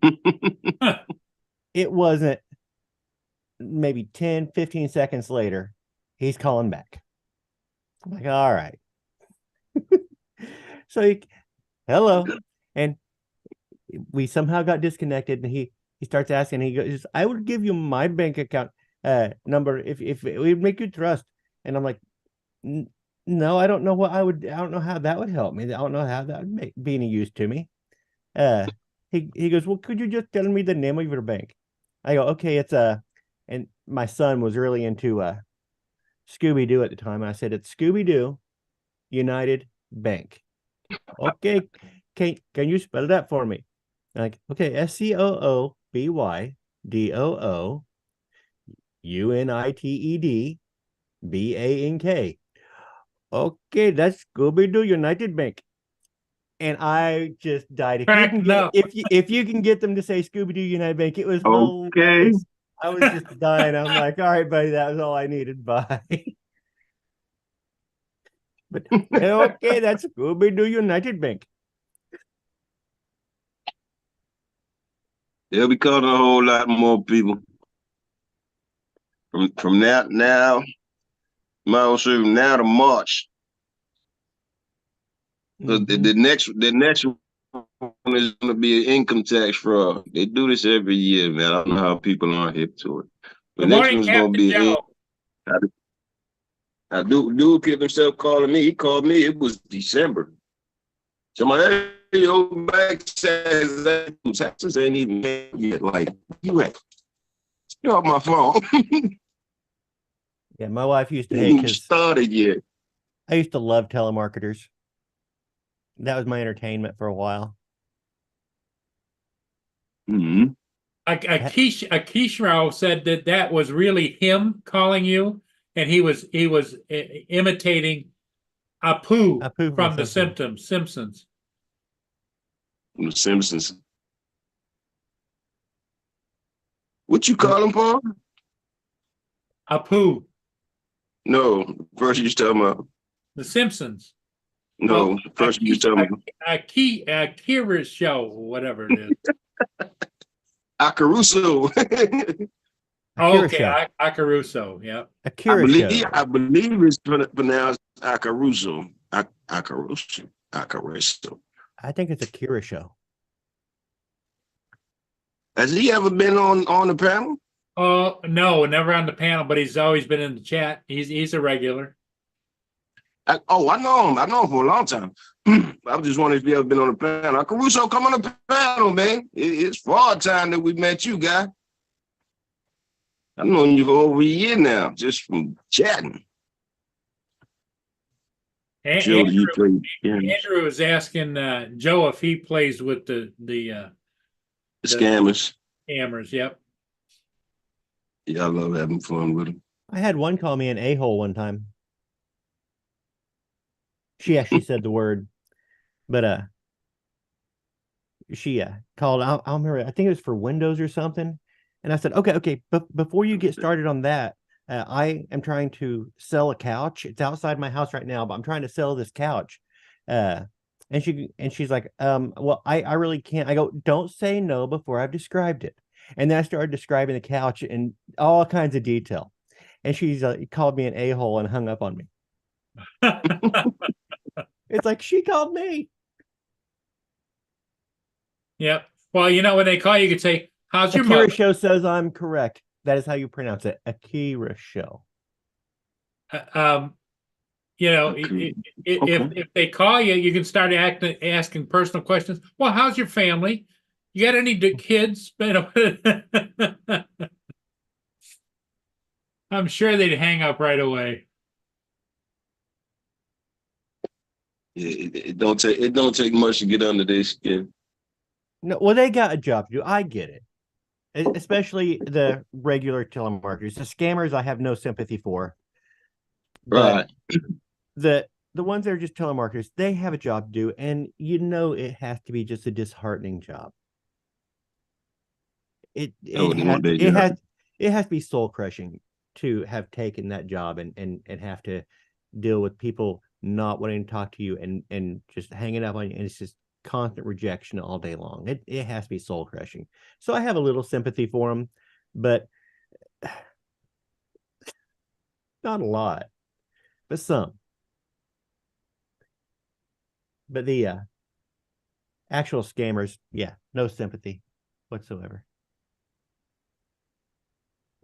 him. It wasn't maybe 10, 15 seconds later, he's calling back. I'm like, all right. So hello. And we somehow got disconnected, and he starts asking, he goes, I would give you my bank account number if it would make you trust. And I'm like, no, I don't know I don't know how that would help me. I don't know how that would be any use to me. He goes, well, could you just tell me the name of your bank? I go, okay, it's and my son was really into Scooby-Doo at the time. I said, it's Scooby-Doo United Bank. Okay, can you spell that for me? Like, okay, SCOOBYDOOUNITED BANK. Okay, that's Scooby-Doo United Bank. And I just died. Cracking up. If you can get them to say Scooby-Doo United Bank, it was Okay. hilarious. I was just dying. I'm like, all right, buddy, that was all I needed. Bye. But okay, that's Scooby-Doo United Bank. They'll be calling a whole lot more people. From now, from now to March. The next one is going to be an income tax fraud. They do this every year, man. I don't know how people aren't hip to it. The Good next morning, one's going to be Captain Joe. I dude kept himself calling me. He called me. It was December. So my old back says that taxes ain't even paid yet. Like, you at? Get off my phone. Yeah, my wife used to Ain't hate even because started yet. I used to love telemarketers. That was my entertainment for a while. Mm-hmm. Akishro said that was really him calling you, and he was imitating Apu Apu from the Simpsons. Simpsons. The Simpsons. What you call him, Paul? Apu, No, first you was talking about. the Simpsons. No, Well, first you was talking about Akira show, whatever it is. Akaruso. Akira Okay, show. Akaruso, yeah. Akira show. I believe it's pronounced Akaruso. Akaruso. I think it's Akira show. Has he ever been on the panel? Oh no, never on the panel, but he's always been in the chat. He's a regular. I know him. I know him for a long time. I was just wondering if he ever been on the panel. Caruso, come on the panel, man. It's fraud time that we met you, guy. I've known you for over a year now, just from chatting. Andrew is asking Joe if he plays with the scammers. Scammers, yep. Yeah, I love having fun with him. I had one call me an a-hole one time. She actually said the word, but she called. I'll remember. I think it was for Windows or something. And I said, okay, but before you get started on that, I am trying to sell a couch. It's outside my house right now, but I'm trying to sell this couch. And she's like, well, I really can't. I go, don't say no before I've described it. And then I started describing the couch in all kinds of detail. And she's called me an a-hole and hung up on me. It's like she called me. Yep. Well, you know, when they call you, can say, how's your Akira mother? Show says I'm correct. That is how you pronounce it. Akira Show. You know, Okay. if they call you, you can start asking personal questions. Well, how's your family? You got any kids? I'm sure they'd hang up right away. It don't take much to get under their skin. No, well, they got a job to do. I get it. Especially the regular telemarketers. The scammers I have no sympathy for. But Right. The ones that are just telemarketers, they have a job to do, and you know it has to be just a disheartening job. It has to be soul crushing to have taken that job and have to deal with people not wanting to talk to you and just hanging up on you, and it's just constant rejection all day long. It has to be soul crushing. So I have a little sympathy for them, but not a lot, but some. But Actual scammers, yeah, no sympathy whatsoever.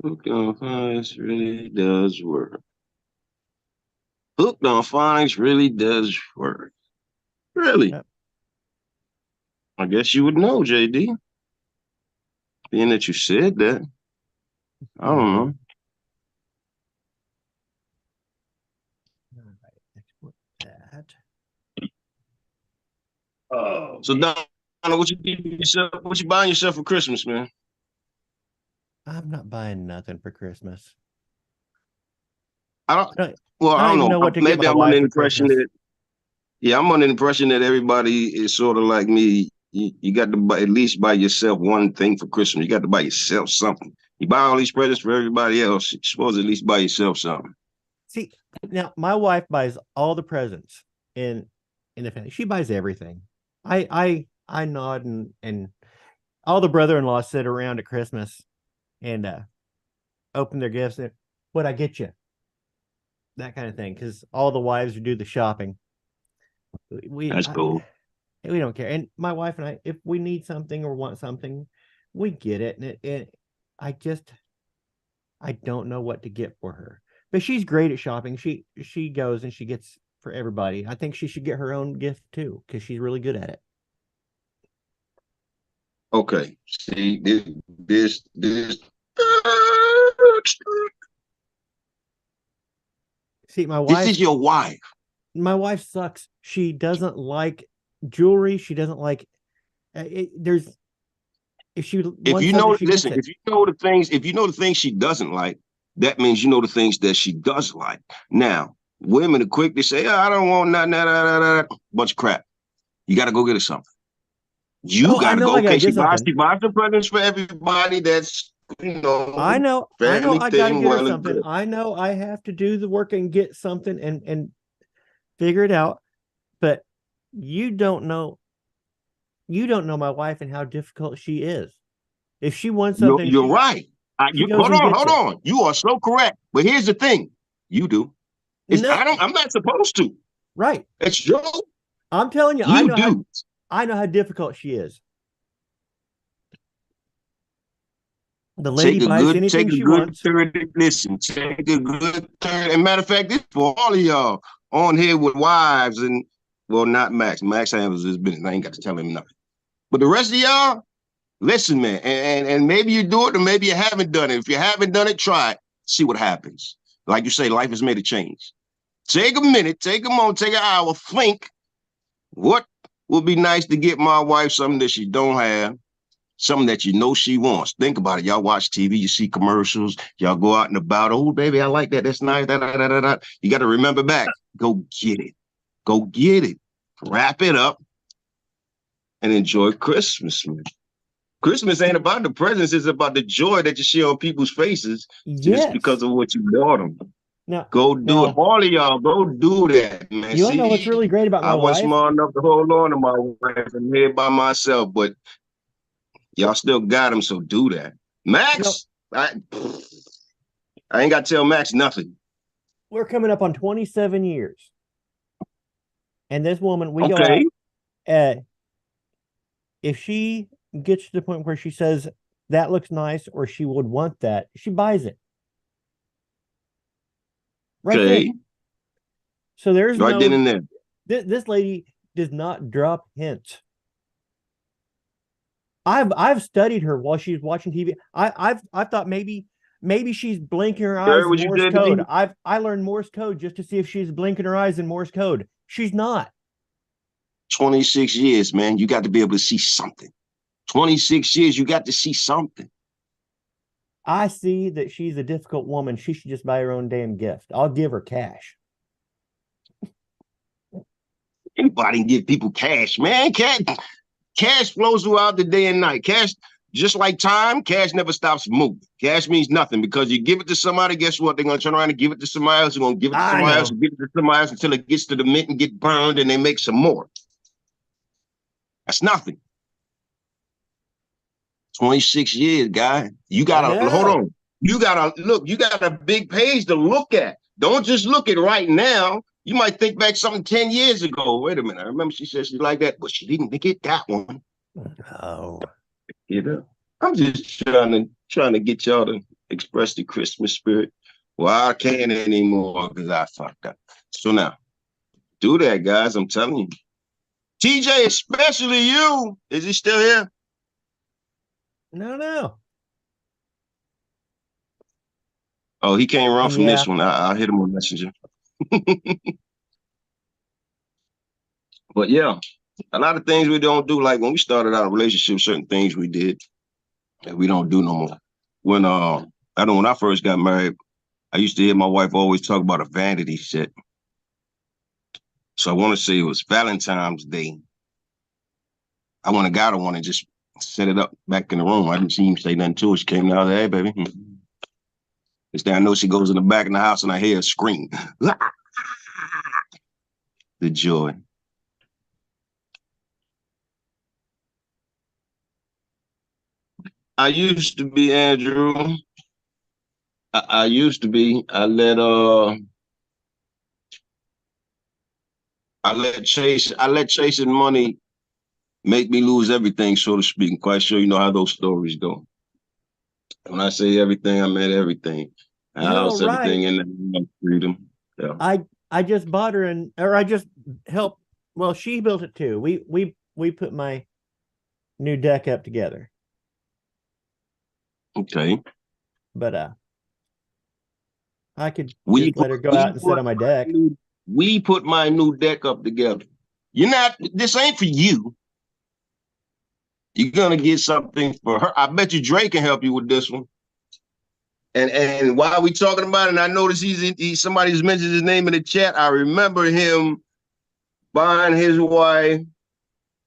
Hooked on Phonics really does work. Hooked on Phonics really does work. Really? Yep. I guess you would know, JD. Being that you said that. I don't know. All right, export that. So Donna, what you buying yourself for Christmas, man? I'm not buying nothing for Christmas. I don't. I don't, Well, I I don't don't even know. know what to Maybe get my I'm under wife the for impression Christmas. I'm under the impression that everybody is sort of like me. You got to buy, at least buy yourself one thing for Christmas. You got to buy yourself something. You buy all these presents for everybody else. You're supposed to at least buy yourself something. See, now my wife buys all the presents in the family. She buys everything. I nod and all the brother-in-law sit around at Christmas and open their gifts and what I get you. That kind of thing, because all the wives do the shopping. That's cool. We don't care. And my wife and I, if we need something or want something, we get it. And I don't know what to get for her. But she's great at shopping. She goes and she gets for everybody. I think she should get her own gift too, because she's really good at it. Okay. See, this. See, This is your wife. my wife sucks. She doesn't like jewelry. She doesn't like there's if she If wants you something, know, she gets listen, it. if you know the things she doesn't like, that means you know the things that she does like. Now, women are quick to say, oh, I don't want nothing, bunch of crap. You got to go get her something. You I got to know go. I gotta Okay, she get buys something. the presents for everybody. That's, I know family I gotta thing, get her well and something. good. I know I have to do the work and get something and figure it out. But you don't know my wife and how difficult she is. If she wants something, You're right. she goes Hold and gets hold it. on. You are so correct. But here's the thing. You do. No, I'm not supposed to. right. It's your, I'm telling you, you do. I know how difficult she is. The lady Take a buys good anything she wants. 30. Listen, take a good 30. And matter of fact, this for all of y'all on here with wives and, well, not Max. Max handles his business. I ain't got to tell him nothing. But the rest of y'all, listen, man. And maybe you do it or maybe you haven't done it. If you haven't done it, try it. See what happens. Like you say, life has made a change. Take a minute, take a moment, take an hour, think what would be nice to get my wife something that she don't have, something that you know she wants. Think about it. Y'all watch TV, you see commercials, y'all go out and about. Oh, baby, I like that. That's nice. You got to remember back. Go get it. Go get it. Wrap it up and enjoy Christmas, man. Christmas ain't about the presents. It's about the joy that you see on people's faces just because of what you bought them. Now, Go do it. All of y'all, go do that, man. You know what's really great about my I wife? wasn't smart enough to hold on to my wife. I'm here by myself, but y'all still got him, so do that. Max, I ain't got to tell Max nothing. We're coming up on 27 years. And this woman, we go out. If she gets to the point where she says, that looks nice, or she would want that, she buys it. Right there. So there's right then and there. This lady does not drop hints. I've studied her while she's watching TV. I thought maybe she's blinking her eyes in Morse code. I learned Morse code just to see if she's blinking her eyes in Morse code. She's not. 26 years, man. You got to be able to see something. 26 years, you got to see something. I see that she's a difficult woman. She should just buy her own damn gift. I'll give her cash. Anybody can give people cash, man. Cash flows throughout the day and night. Cash, just like time, cash never stops moving. Cash means nothing because you give it to somebody, guess what? They're going to turn around and give it to somebody else. They're going to give it to somebody else and give it to somebody else until it gets to the mint and get burned and they make some more. That's nothing. 26 years, guy. You gotta hold on. You got a big page to look at. Don't just look at right now. You might think back something 10 years ago. Wait a minute. I remember she said she liked that, but she didn't get that one. Oh, You know, I'm just trying to get y'all to express the Christmas spirit. Well, I can't anymore because I fucked up. So now, do that, guys. I'm telling you. TJ, especially you. Is he still here? no. Oh, he can't run from Yeah. this one. I'll hit him on Messenger. But yeah, a lot of things we don't do. Like when we started our relationship, certain things we did that we don't do no more. When I know when I first got married, I used to hear my wife always talk about a vanity set. So I want to say it was Valentine's Day. I went and got her one and just set it up back in the room. I didn't see him say nothing to her. She came down, hey, baby. This day I know she goes in the back of the house and I hear her scream. The joy. I used to be, Andrew. I used to be. I let chasing money make me lose everything, so to speak. I'm quite sure you know how those stories go. When I say everything, I meant everything. House, everything in the freedom. Yeah. I just bought her I just helped. Well, she built it too. We put my new deck up together. Okay. But I could just let her go out and sit on my deck. We put my new deck up together. This ain't for you. You're gonna get something for her. I bet you Drake can help you with this one. And while we talking about it, and I noticed somebody's mentioned his name in the chat. I remember him buying his wife,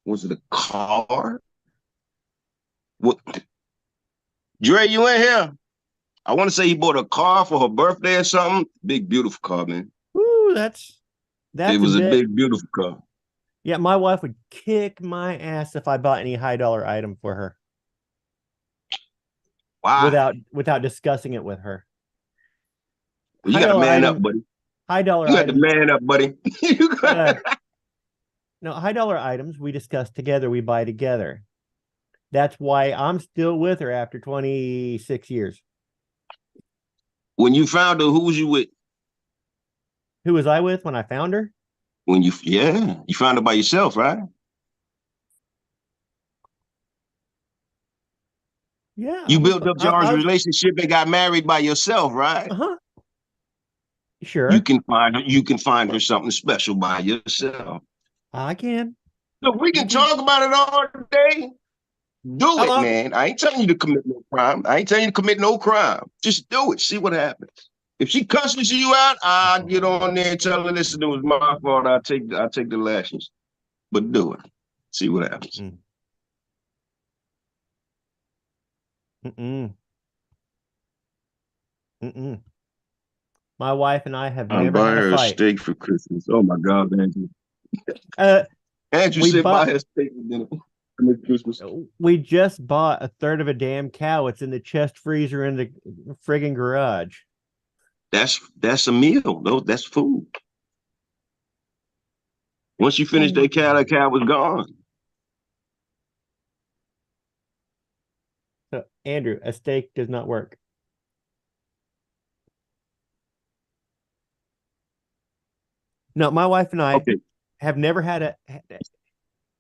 was it a car? What? Dre, you in here? I want to say he bought a car for her birthday or something. Big, beautiful car, man. Ooh, that's it was a big, beautiful car. Yeah, my wife would kick my ass if I bought any high dollar item for her. Wow. Without discussing it with her. You got to man up, buddy. High dollar items. You got to man up, buddy. No, high dollar items we discuss together, we buy together. That's why I'm still with her after 26 years. When you found her, who was you with? Who was I with when I found her? You found her by yourself, right? Yeah. You built up y'all's relationship and got married by yourself, right? Uh-huh. Sure. You can find her something special by yourself. I can. Look, we can talk about it all day. Do it, man. I ain't telling you to commit no crime. I ain't telling you to commit no crime. Just do it. See what happens. If she cusses you out, I'll get on there and tell her, listen, it was my fault. I'll take the lashes. But do it. See what happens. My wife and I have I'm never had a fight. a steak for Christmas. Oh my God, Andrew. Andrew said buy a steak for dinner. Christmas. We just bought a third of a damn cow. It's in the chest freezer in the friggin' garage. That's a meal. No, that's food. Once you finish that cow was gone. So, Andrew, a steak does not work. No, my wife and I have never had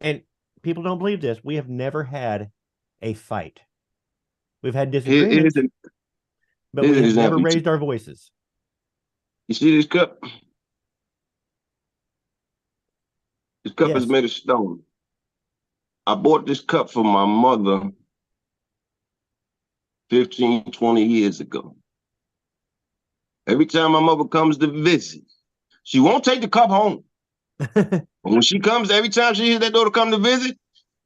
and people don't believe this, we have never had a fight. We've had disagreements, but we have never raised our voices. You see this cup? This cup is made of stone. I bought this cup for my mother 15, 20 years ago. Every time my mother comes to visit, she won't take the cup home. But when she comes, every time she hears that door to come to visit,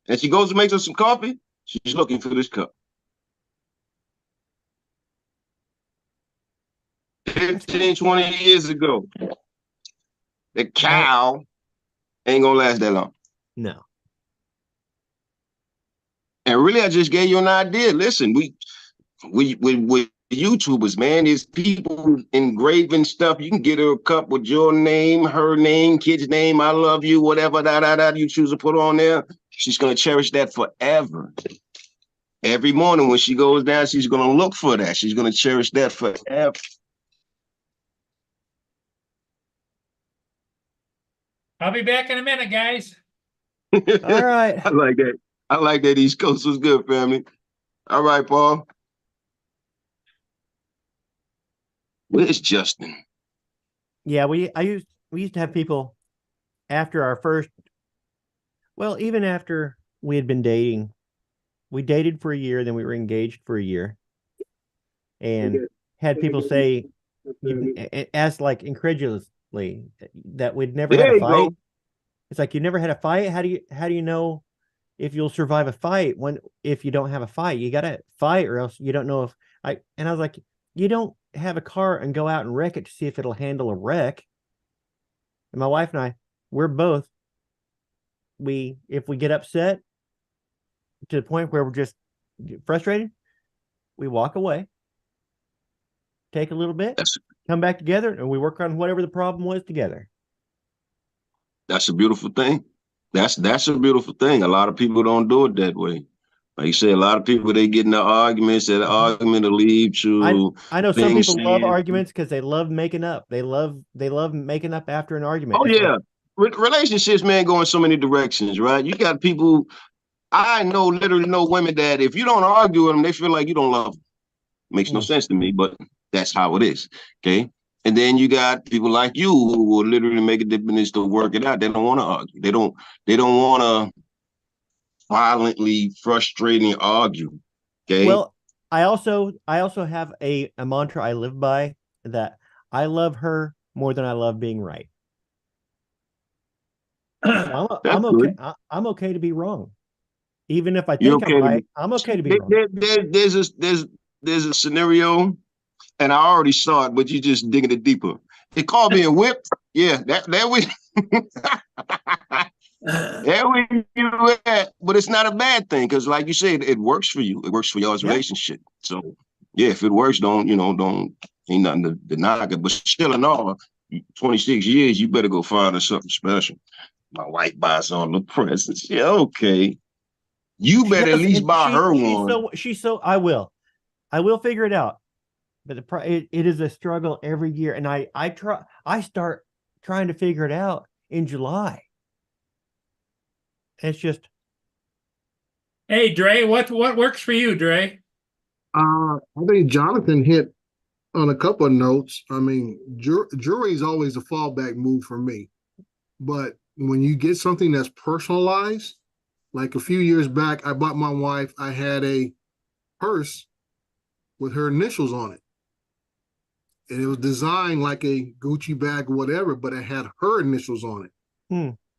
and she goes to make us some coffee, she's looking for this cup. 15, 20 years ago. The cow ain't gonna last that long. No. And really, I just gave you an idea. Listen, we YouTubers, man. There's people engraving stuff. You can get her a cup with your name, her name, kid's name, I love you, whatever, you choose to put on there. She's gonna cherish that forever. Every morning when she goes down, she's gonna look for that. She's gonna cherish that forever. I'll be back in a minute, guys. All right. I like that. I like that. East Coast was good, family. All right, Paul. Where's Justin? Yeah, we used to have people after our first, well, even after we had been dating, we dated for a year, then we were engaged for a year, and had people say, ask like incredulously that we'd never had There a you fight. go. It's like, you never had a fight. How do you know if you'll survive a fight if you don't have a fight? You gotta fight, or else you don't know if and I was like, you don't have a car and go out and wreck it to see if it'll handle a wreck. And my wife and I, we're both, if we get upset to the point where we're just frustrated, we walk away, take a little bit, come back together, and we work on whatever the problem was together. That's a beautiful thing. That's a beautiful thing. A lot of people don't do it that way. Like you say, a lot of people, they get into arguments, that argument will lead to. I know some people love saying, arguments because they love making up. They love making up after an argument. oh It's yeah. like, Relationships, man, go in so many directions, right? You got people, I literally know women that if you don't argue with them, they feel like you don't love them. Makes no sense to me, but that's how it is. Okay. And then you got people like you who will literally make a difference to work it out. They don't want to argue. They don't want to violently frustrating argue. Okay. well, I also have a mantra I live by, that I love her more than I love being right. So I'm okay. I'm okay to be wrong, even if I think I'm right. I'm okay to be wrong. There's a scenario, and I already saw it, but you just digging it deeper. They call being whipped. Yeah, there we do it. But it's not a bad thing, because like you said, it works for you. It works for y'all's relationship. So yeah, if it works, don't ain't nothing to deny it. But still in all, 26 years, you better go find her something special. My wife buys all the presents. Yeah, okay. You better at least buy her one. I will figure it out. But it is a struggle every year, and I start trying to figure it out in July. It's just, Hey, Dre, what works for you, Dre? I think Jonathan hit on a couple of notes. I mean, jewelry is always a fallback move for me, but when you get something that's personalized, like a few years back, I bought my wife, I had a purse with her initials on it. And it was designed like a Gucci bag or whatever, but it had her initials on it.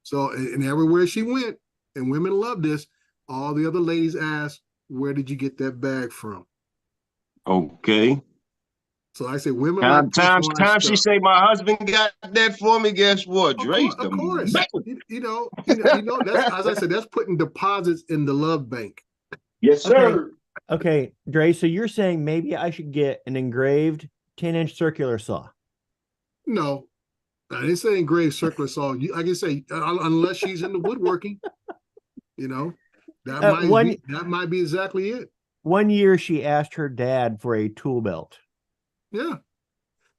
So, and everywhere she went, and women love this, all the other ladies asked, where did you get that bag from? Okay. So I say women time she say my husband got that for me. Guess what? Dre's of course. You know, that's, as I said, that's putting deposits in the love bank. Yes, sir. Okay, Dre, so you're saying maybe I should get an engraved 10-inch circular saw? No, I didn't say engraved circular saw. I can say unless she's into woodworking, that might be exactly it. One year she asked her dad for a tool belt. Yeah.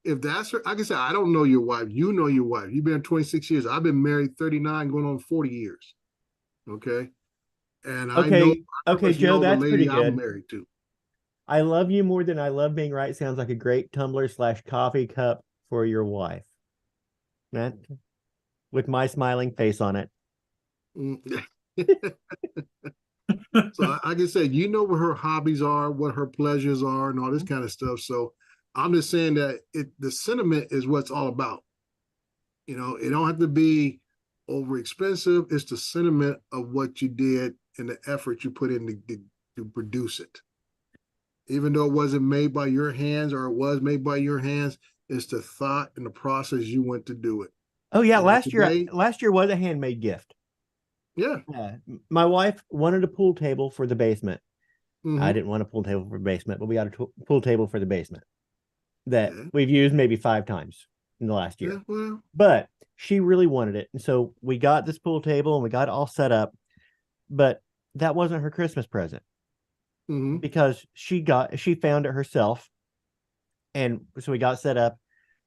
If that's her, I can say, I don't know your wife. You know your wife. You've been 26 years. I've been married 39, going on 40 years. Okay. And Joe, that's pretty good. I'm married to. I love you more than I love being right sounds like a great tumbler/coffee cup for your wife. That, with my smiling face on it. So I can say, what her hobbies are, what her pleasures are, and all this kind of stuff. So I'm just saying that the sentiment is what it's all about. It don't have to be over expensive. It's the sentiment of what you did and the effort you put in to produce it. Even though it wasn't made by your hands, or it was made by your hands, it's the thought and the process you went to do it. Oh yeah, last year was a handmade gift. Yeah. My wife wanted a pool table for the basement. Mhm. I didn't want a pool table for the basement, but we got a pool table for the basement that Yeah. we've used maybe 5 times in the last year. Yeah, well, But she really wanted it. And so we got this pool table and we got it all set up. But that wasn't her Christmas present mhm. because she found it herself. And so we got set up,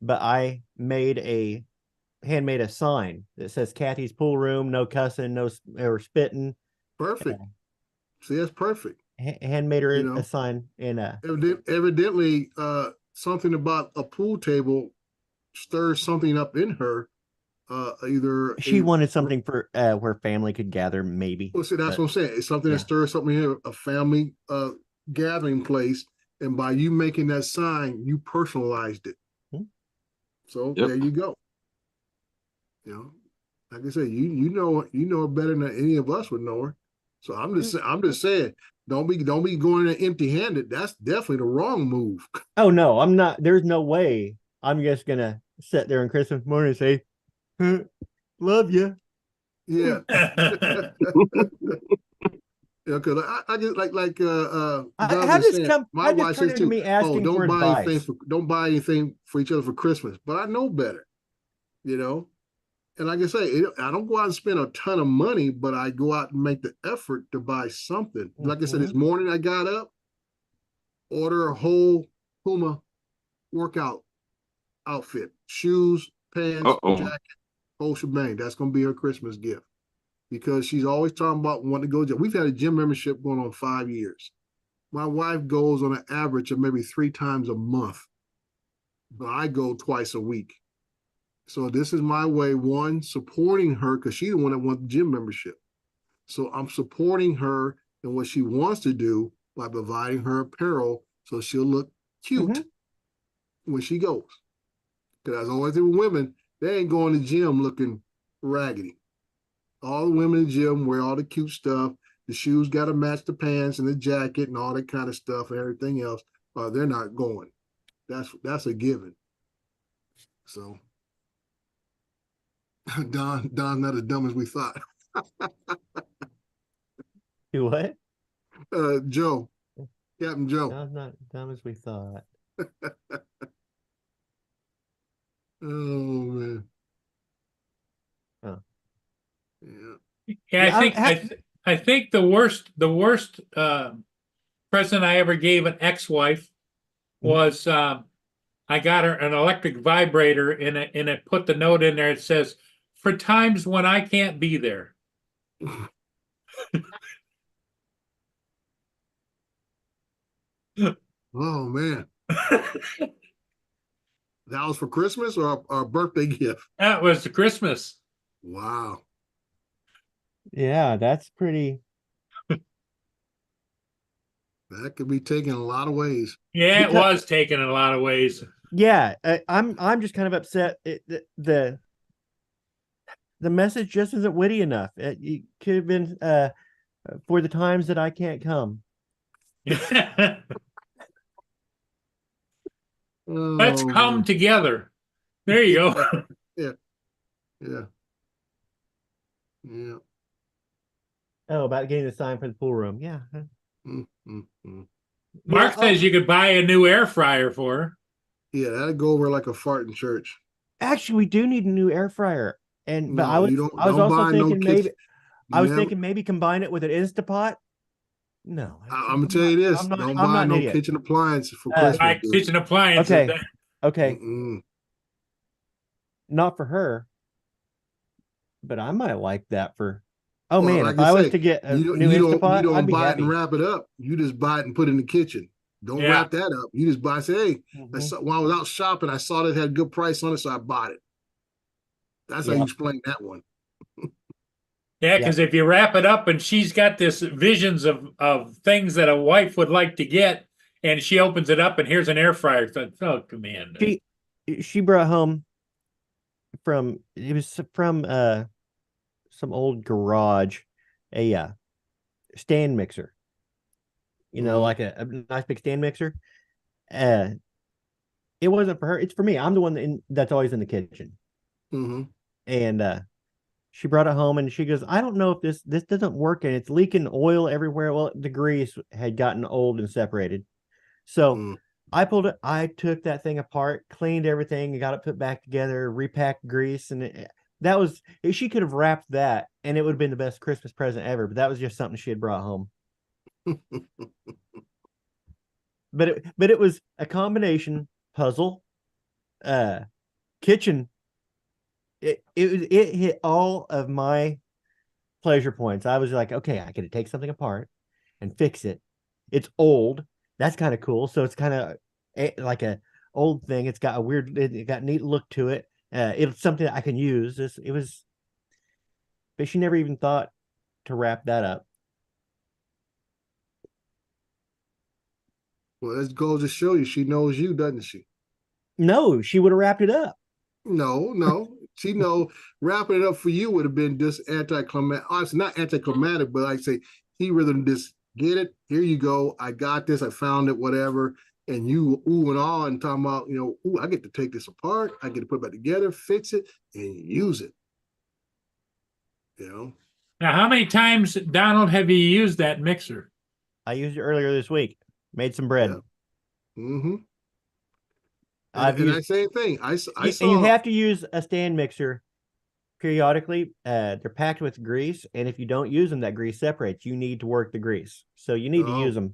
but I handmade a sign that says Kathy's pool room, no cussing, no or spitting. Perfect. See, that's perfect. Handmade her You know, a sign in a evidently, something about a pool table stirs something up in her. Either she wanted something for where family could gather, maybe. well, see, that's But what I'm saying. It's something yeah. that stirs something in her, a family gathering place, and by you making that sign, you personalized it. Hmm. So Yep. there you go. You know, like I said, you know her better than any of us would know her. So I'm just saying, don't be going in empty handed. That's definitely the wrong move. Oh no, I'm not. There's no way I'm just gonna sit there on Christmas morning and say, "Love you." Yeah. Yeah, because I just like Doug How was does saying, come? my How does wife turn says into too, me oh, asking for advice? don't buy anything for each other for Christmas. But I know better, you know. And like I say, I don't go out and spend a ton of money, but I go out and make the effort to buy something. Like I said, this morning I got up, order a whole Puma workout outfit, shoes, pants, Uh-oh. jacket, whole shebang. That's gonna be her Christmas gift because she's always talking about wanting to go to gym. We've had a gym membership going on 5 years. My wife goes on an average of maybe 3 times a month, but I go twice a week. So this is my way, one, supporting her because she's the one that wants the gym membership. So I'm supporting her in what she wants to do by providing her apparel so she'll look cute when she goes. Because as always with women, they ain't going to the gym looking raggedy. All the women in the gym wear all the cute stuff. The shoes got to match the pants and the jacket and all that kind of stuff and everything else. They're not going. That's a given. So Don's not as dumb as we thought. Do what? Joe, Captain Joe. No, not dumb as we thought. Oh man. Huh. Yeah. Yeah, I think the worst present I ever gave an ex-wife was I got her an electric vibrator and it put the note in there. It says, "For times when I can't be there." Oh man. That was for Christmas or a birthday gift? That was Christmas. Wow. Yeah, that's pretty. That could be taken a lot of ways. Yeah, it Because- was taken in a lot of ways. Yeah, I'm just kind of upset. The message just isn't witty enough. It could have been for the times that I can't come. Let's Oh, come man. together. There you go. Yeah. Yeah. Oh, about getting the sign for the pool room. Yeah. Mm. Mark Yeah, says you could buy a new air fryer for her. Yeah, that'd go over like a fart in church. actually, we do need a new air fryer. And but No, I was you don't- I was don't also buy no thinking maybe kitchen- I was Never- thinking maybe combine it with an Instapot. No, I'm gonna tell you this: I'm not- don't I'm buy not an no idiot. kitchen appliances for Uh, Christmas. Buy dude. kitchen appliances. Okay. Okay, Mm-mm. not for her, but I might like that for. Oh Well, man, like if I I was say, to get a You new don't Instapot, I'd be buy it happy. and wrap it up. You just buy it and put it in the kitchen. Don't Yeah. wrap that up. You just buy. Say, hey, Mhm. when I was out shopping, I saw that it had a good price on it, so I bought it. That's how Yeah. you explain that one. Yeah, because if you wrap it up and she's got this visions of things that a wife would like to get, and she opens it up and here's an air fryer. So, oh, come in. She brought home from some old garage a stand mixer. You know, Mhm. like a nice big stand mixer. It wasn't for her, it's for me. I'm the one that's always in the kitchen. Mm-hmm. And she brought it home and she goes, I don't know if this doesn't work and it's leaking oil everywhere. Well, the grease had gotten old and separated. So I took that thing apart, cleaned everything, and got it put back together, repacked grease, and she could have wrapped that, and it would have been the best Christmas present ever. But that was just something she had brought home. but it was a combination puzzle, kitchen. It hit all of my pleasure points. I was like, okay, I could take something apart and fix it. It's old. That's kind of cool. So it's kind of like a old thing. It got a neat look to it. It's something that I can use. But she never even thought to wrap that up. Well, that goes to show you she knows you, doesn't she? No, she would have wrapped it up. No. She know wrapping it up for you would have been just anticlimactic. Obviously not anticlimactic, but like say he rather than just get it. Here you go. I got this. I found it. Whatever. And you ooh and ah and talking about, ooh, I get to take this apart. I get to put it back together, fix it, and use it. Now, how many times, Donald, have you used that mixer? I used it earlier this week. Made some bread. Yeah. Mm-hmm. And that same thing. I saw. And you have to use a stand mixer periodically. They're packed with grease, and if you don't use them, that grease separates. You need to work the grease, so you need to use them.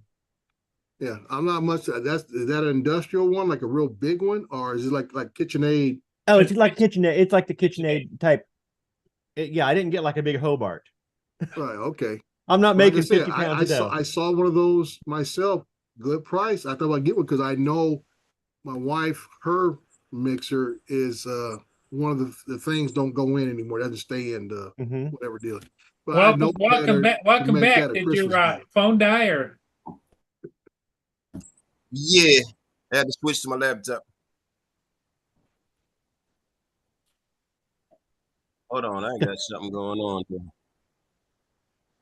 Yeah, I'm not much. Is that an industrial one, like a real big one, or is it like KitchenAid? Oh, it's like KitchenAid. It's like the KitchenAid type. Yeah, I didn't get like a big Hobart. Right. Okay. I'm not Like making I said, 50 pounds of dough. I saw one of those myself. Good price. I thought I'd get one because I know my wife, her mixer is one of the things don't go in anymore. It doesn't stay in the whatever deal. But welcome back. Did your phone die or? Yeah, I had to switch to my laptop. Hold on, I got something going on here.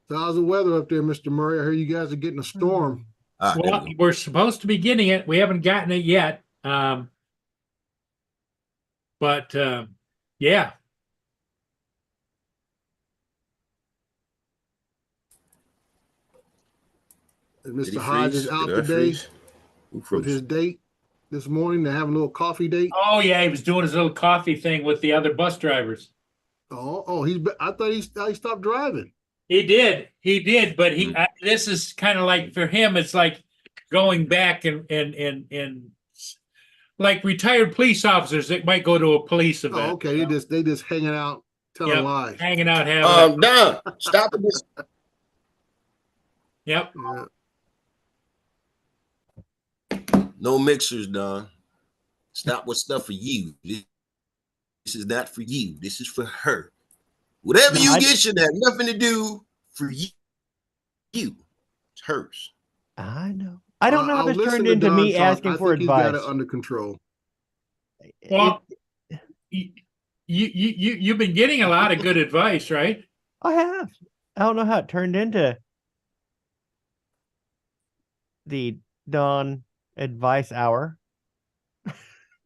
So how's the weather up there, Mr. Murray? I hear you guys are getting a storm. Well, we're supposed to be getting it. We haven't gotten it yet. But yeah. And Mr. Hodge is out today with his date this morning. They're having a little coffee date. Oh yeah, he was doing his little coffee thing with the other bus drivers. I thought he stopped driving. He did, but this is kind of like for him. It's like going back and like retired police officers that might go to a police event. Oh, okay, they just hanging out, telling lies, hanging out, having. Don, stop this. Yep. Yeah. No mixers, Don. Stop with stuff for you. This is not for you. This is for her. Whatever you get should have nothing to do for you. It's hers. I know. I don't know if it's turned into me asking for advice. He's got it under control. Well, you've been getting a lot of good advice, right? I have. I don't know how it turned into the Don advice hour.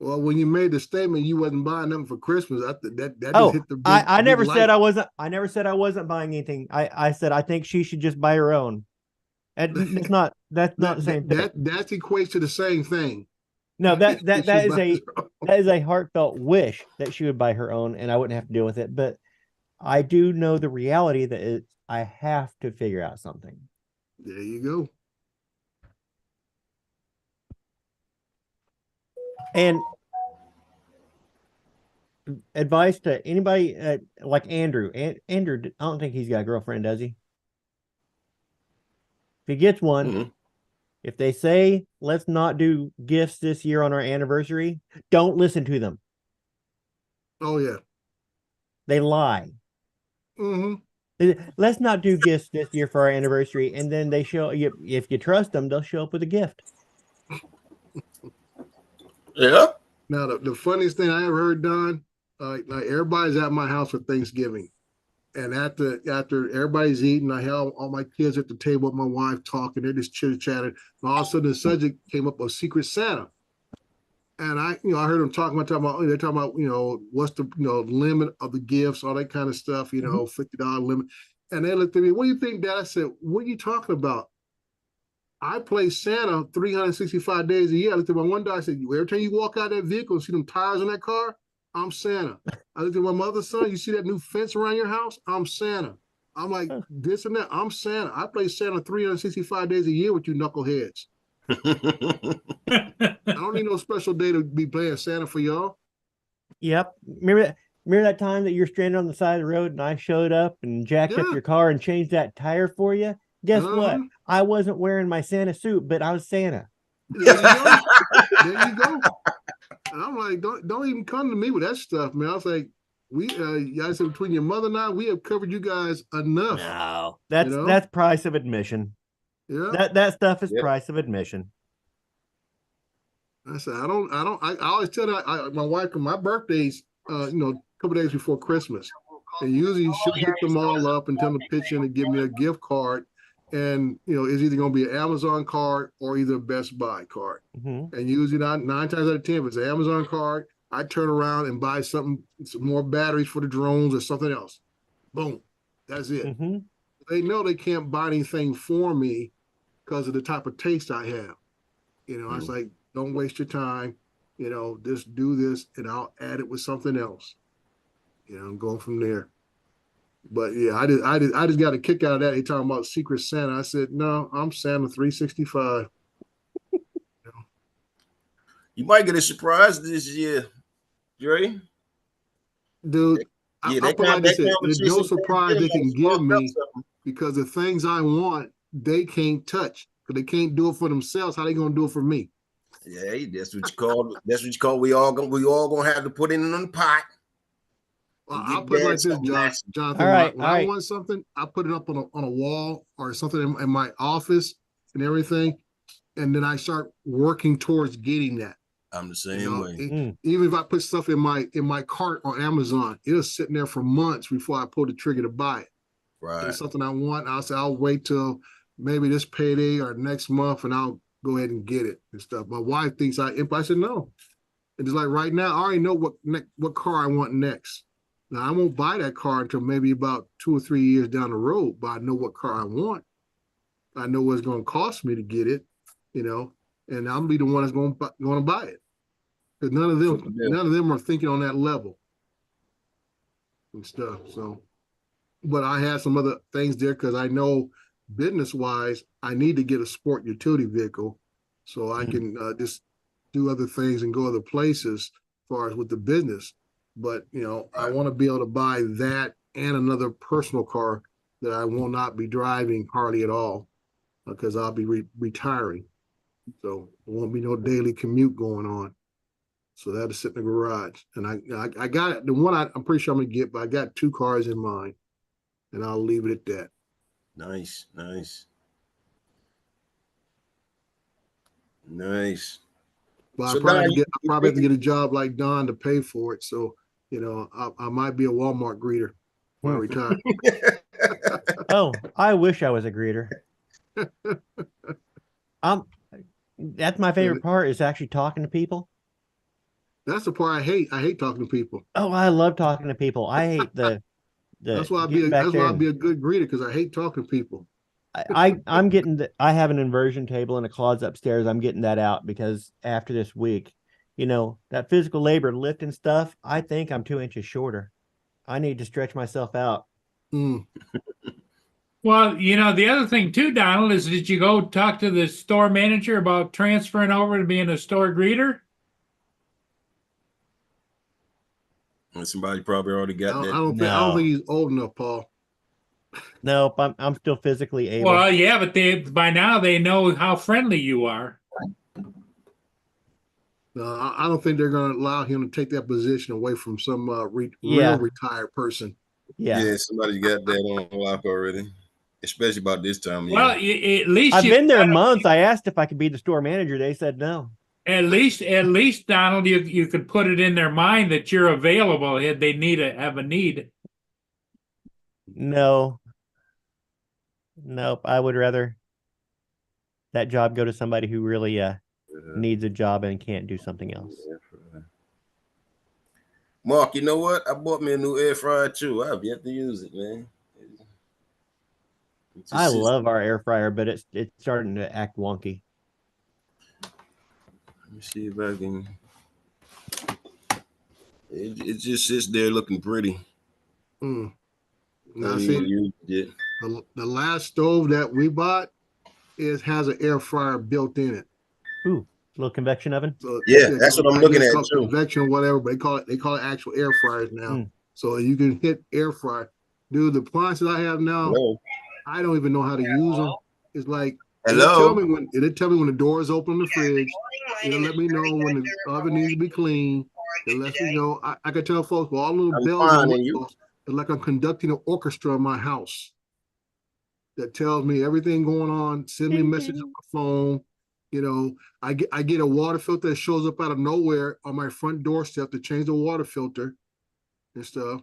Well, when you made the statement you wasn't buying them for Christmas, that just hit the big, I never light. said I wasn't. I never said I wasn't buying anything. I said I think she should just buy her own. And it's not. That's not the same thing. That equates to the same thing. No, that is a heartfelt wish that she would buy her own, and I wouldn't have to deal with it. But I do know the reality that I have to figure out something. There you go. And advice to anybody like Andrew. Andrew, I don't think he's got a girlfriend, does he? If he gets one, if they say, let's not do gifts this year on our anniversary, don't listen to them. Oh, yeah. They lie. Let's not do gifts this year for our anniversary. And then they show you, if you trust them, they'll show up with a gift. Yeah. Now, the funniest thing I ever heard, Don, like everybody's at my house for Thanksgiving. And after everybody's eating, I have all my kids at the table with my wife talking. They're just chitter-chatting. And all of a sudden, the subject came up of Secret Santa. And I heard them talking about, they're talking about, what's the, limit of the gifts, all that kind of stuff, $50 limit. And they looked at me, what do you think, Dad? I said, what are you talking about? I play Santa 365 days a year. I looked at my one guy, I said, every time you walk out of that vehicle and see them tires on that car, I'm Santa. I looked at my mother's son, you see that new fence around your house? I'm Santa. I'm like, this and that, I'm Santa. I play Santa 365 days a year with you knuckleheads. I don't need no special day to be playing Santa for y'all. Yep. Remember that time that you're stranded on the side of the road and I showed up and jacked up Yeah. your car and changed that tire for you? Guess what? Uh-huh. I wasn't wearing my Santa suit, but I was Santa. There you go. There you go. And I'm like, don't even come to me with that stuff, man. I was like, I said, between your mother and I, we have covered you guys enough. No, that's price of admission. Yeah. That stuff is Yep. price of admission. I said, I always tell my wife, my birthday's, a couple days before Christmas. And usually she'll hit them all up and tell them to pitch in and give me a gift card. And, it's either going to be an Amazon card or either a Best Buy card. Mm-hmm. And usually 9 times out of 10, if it's an Amazon card, I turn around and buy some more batteries for the drones or something else. Boom. That's it. Mm-hmm. They know they can't buy anything for me because of the type of taste I have. I was like, don't waste your time. Just do this and I'll add it with something else. I'm going from there. But yeah, I just got a kick out of that. They talking about Secret Santa. I said, no, I'm Santa 365. You might get a surprise this year, Dre. Dude, Yeah, I'll put like this, there's no surprise they can give me because the things I want, they can't touch because they can't do it for themselves. How they gonna do it for me? Yeah, that's what you call. That's what you call. We all gonna have to put it in the pot. Well, I'll put it like this, Jonathan. All right, when I want something, I put it up on a wall or something in my office and everything, and then I start working towards getting that. I'm the same way. Even if I put stuff in my cart on Amazon, it was sitting there for months before I pulled the trigger to buy it. Right. It's something I want. I'll say I'll wait till maybe this payday or next month, and I'll go ahead and get it and stuff. My wife thinks I said no. And just like right now, I already know what car I want next. Now I won't buy that car until maybe about 2 or 3 years down the road, but I know what car I want. I know what it's going to cost me to get it, and I'll be the one that's going to buy it. Because none of them are thinking on that level and stuff. So, but I have some other things there because I know business-wise, I need to get a sport utility vehicle so I can just do other things and go other places as far as with the business. But, I want to be able to buy that and another personal car that I will not be driving hardly at all because I'll be retiring. So there won't be no daily commute going on. So that'll sit in the garage. And I got it. The one I'm pretty sure I'm going to get, but I got 2 cars in mind. And I'll leave it at that. Nice. But So I probably, now have to get a job like Don to pay for it. So, I might be a Walmart greeter when I retire. Oh, I wish I was a greeter. That's my favorite part is actually talking to people. That's the part I hate. I hate talking to people. Oh, I love talking to people. I hate the That's why I'd be a good greeter because I hate talking to people. I'm getting I have an inversion table in a closet upstairs. I'm getting that out because after this week, that physical labor lifting stuff, I think I'm 2 inches shorter. I need to stretch myself out. Well, the other thing too, Donald, is did you go talk to the store manager about transferring over to being a store greeter? And somebody probably already got that. I don't think he's old enough, Paul. Nope, I'm still physically able. Well, yeah, but by now they know how friendly you are. No, I don't think they're going to allow him to take that position away from some real retired person. Yeah, Somebody got that on lock already, especially about this time. Well, at least I've been there a month. I asked if I could be the store manager. They said no. At least, Donald, you could put it in their mind that you're available. They have a need. No. Nope. I would rather that job go to somebody who really needs a job and can't do something else. Mark, you know what? I bought me a new air fryer too. I've yet to use it, man. It just I sits- love our air fryer, but it's starting to act wonky. Let me see if I can. It just sits there looking pretty. Mm. Now, I see, ain't used it. the last stove that we bought has an air fryer built in it. Ooh, little convection oven. So Yeah, that's what I'm I looking guess at, called too. convection or whatever, but they call it actual air fryers now. Mm. So you can hit air fryer. Dude, the appliances I have now, Hello. I don't even know how to use them. It's like Hello. it'll tell me when the door is open in the fridge. It'll let me know when the oven needs to be clean. It lets me know. I can tell folks with all the I'm bells and finding you. whistles. It's like I'm conducting an orchestra in my house that tells me everything going on. Send me messages on my phone. You know, I get a water filter that shows up out of nowhere on my front doorstep to change the water filter and stuff.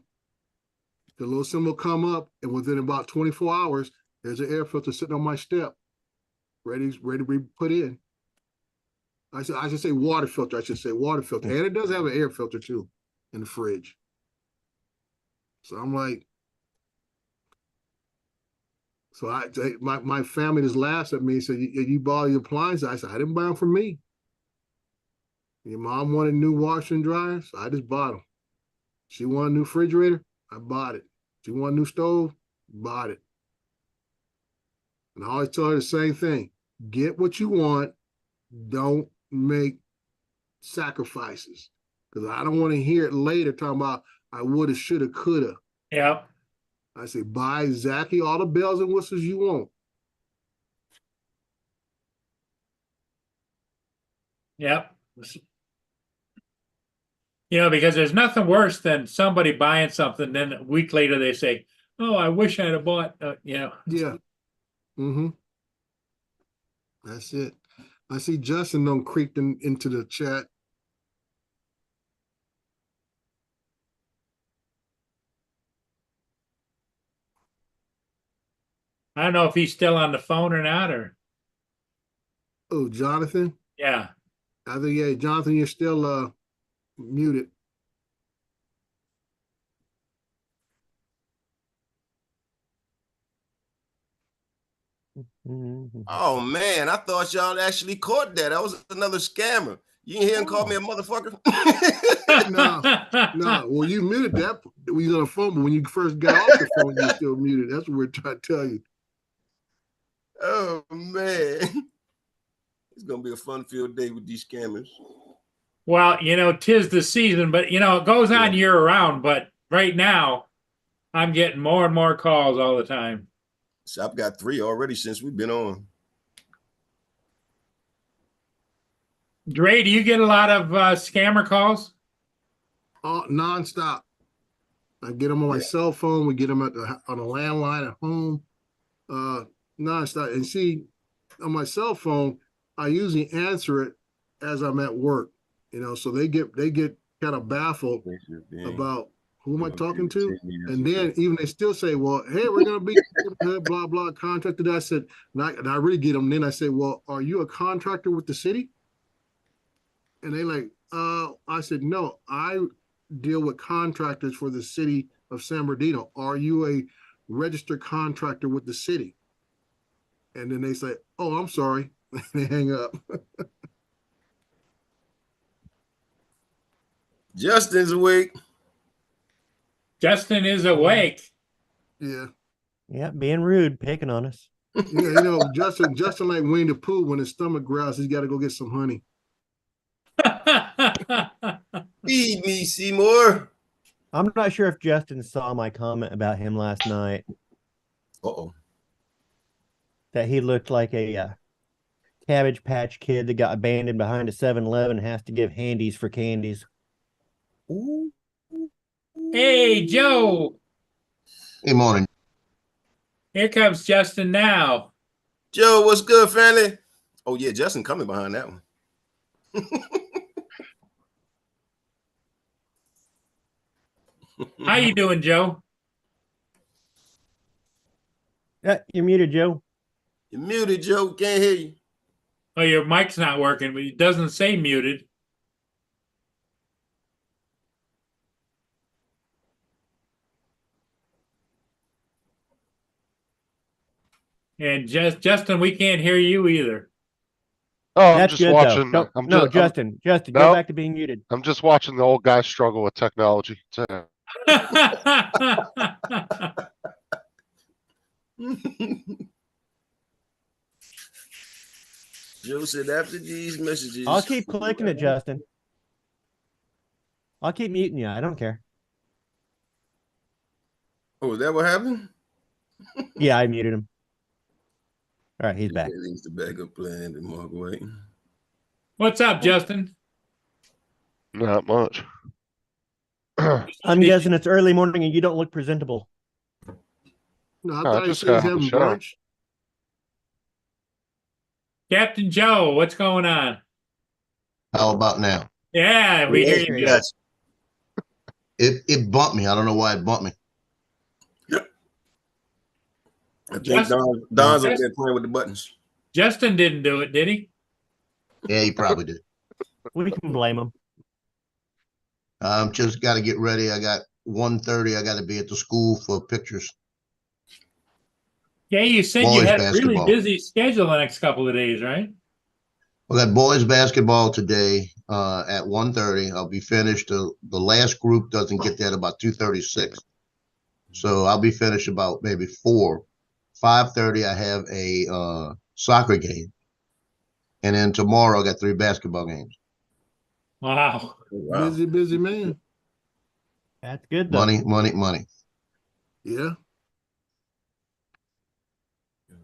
The little symbol come up, and within about 24 hours, there's an air filter sitting on my step, ready to be put in. I should say water filter. I should say water filter, and it does have an air filter too in the fridge. So I'm like, my family just laughs at me and said, you bought your appliances? I said, I didn't buy them for me. Your mom wanted new washer and dryer, so I just bought them. She wanted a new refrigerator, I bought it. She wanted a new stove, bought it. And I always tell her the same thing. Get what you want. Don't make sacrifices. Because I don't want to hear it later talking about I woulda, shoulda, coulda. Yep. I say, buy exactly all the bells and whistles you want. Yep. You know, because there's nothing worse than somebody buying something, then a week later they say, "Oh, I wish I'd have bought." You know. Yeah. Mm-hmm. That's it. I see Justin done creeped into the chat. I don't know if he's still on the phone or not, or Oh, Jonathan. yeah. I think, yeah, Jonathan, you're still muted. Mhm. Oh man, I thought y'all actually caught that. That was another scammer. You didn't hear him call me a motherfucker? No, well, you muted that when you was on the phone, but when you first got off the phone, you were still muted. That's what we're trying to tell you. Oh man. It's gonna be a fun-filled day with these scammers. Well, you know, 'tis the season, but you know, it goes on year round. But right now, I'm getting more and more calls all the time. So I've got 3 already since we've been on. Dre, do you get a lot of scammer calls? Nonstop. I get them on my cell phone. We get them on a landline at home. Nonstop. And see, on my cell phone, I usually answer it as I'm at work. You know, so they get kind of baffled about who am I talking to, and then even they still say, "Well, hey, we're gonna be blah blah contracted." I said, and I really get them. Then I say, "Well, are you a contractor with the city?" And they like, I said, "No, I deal with contractors for the city of San Bernardino. Are you a registered contractor with the city?" And then they say, "Oh, I'm sorry." They hang up. Justin's awake. Justin is awake. Yeah. Yeah, being rude, picking on us. Yeah, you know, Justin like Winnie the Pooh, when his stomach growls, he's got to go get some honey. Feed me, Seymour. I'm not sure if Justin saw my comment about him last night. Uh-oh. That he looked like a Cabbage Patch Kid that got abandoned behind a 7-Eleven and has to give handies for candies. Ooh. Hey, Joe. Good morning. Here comes Justin now. Joe, what's good, family? Oh yeah, Justin coming behind that one. How you doing, Joe? You're muted, Joe. You're muted, Joe. Can't hear you. Oh, your mic's not working, but it doesn't say muted. And Justin, we can't hear you either. Oh, I'm That's just good watching. though. I'm No, just, Justin, Justin, go Nope. back to being muted. I'm just watching the old guy struggle with technology. Joe said after these messages. I'll keep clicking it, Justin. I'll keep muting you. I don't care. Oh, is that what happened? Yeah, I muted him. All right, he's back. Everything's the backup plan to Mark White. What's up, Justin? Not much. I'm guessing it's early morning and you don't look presentable. No, I I thought he just said he's got out of having the shower. brunch. Captain Joe, what's going on? How about now? Yeah, we hear you. Yes. It bumped me. I don't know why it bumped me. I think Justin- Don's up there playing with the buttons. Justin didn't do it, did he? Yeah, he probably did. We can blame him. Just got to get ready. I got 1:30. I got to be at the school for pictures. Yeah, you said you Boys had a really basketball. busy schedule the next couple of days, right? We got boys basketball today at 1:30. I'll be finished. The last group doesn't get there at about 2:36. So I'll be finished about maybe 4. 5:30, I have a soccer game. And then tomorrow I got 3 basketball games. Wow. Wow. Busy man. That's good though. Money. Yeah.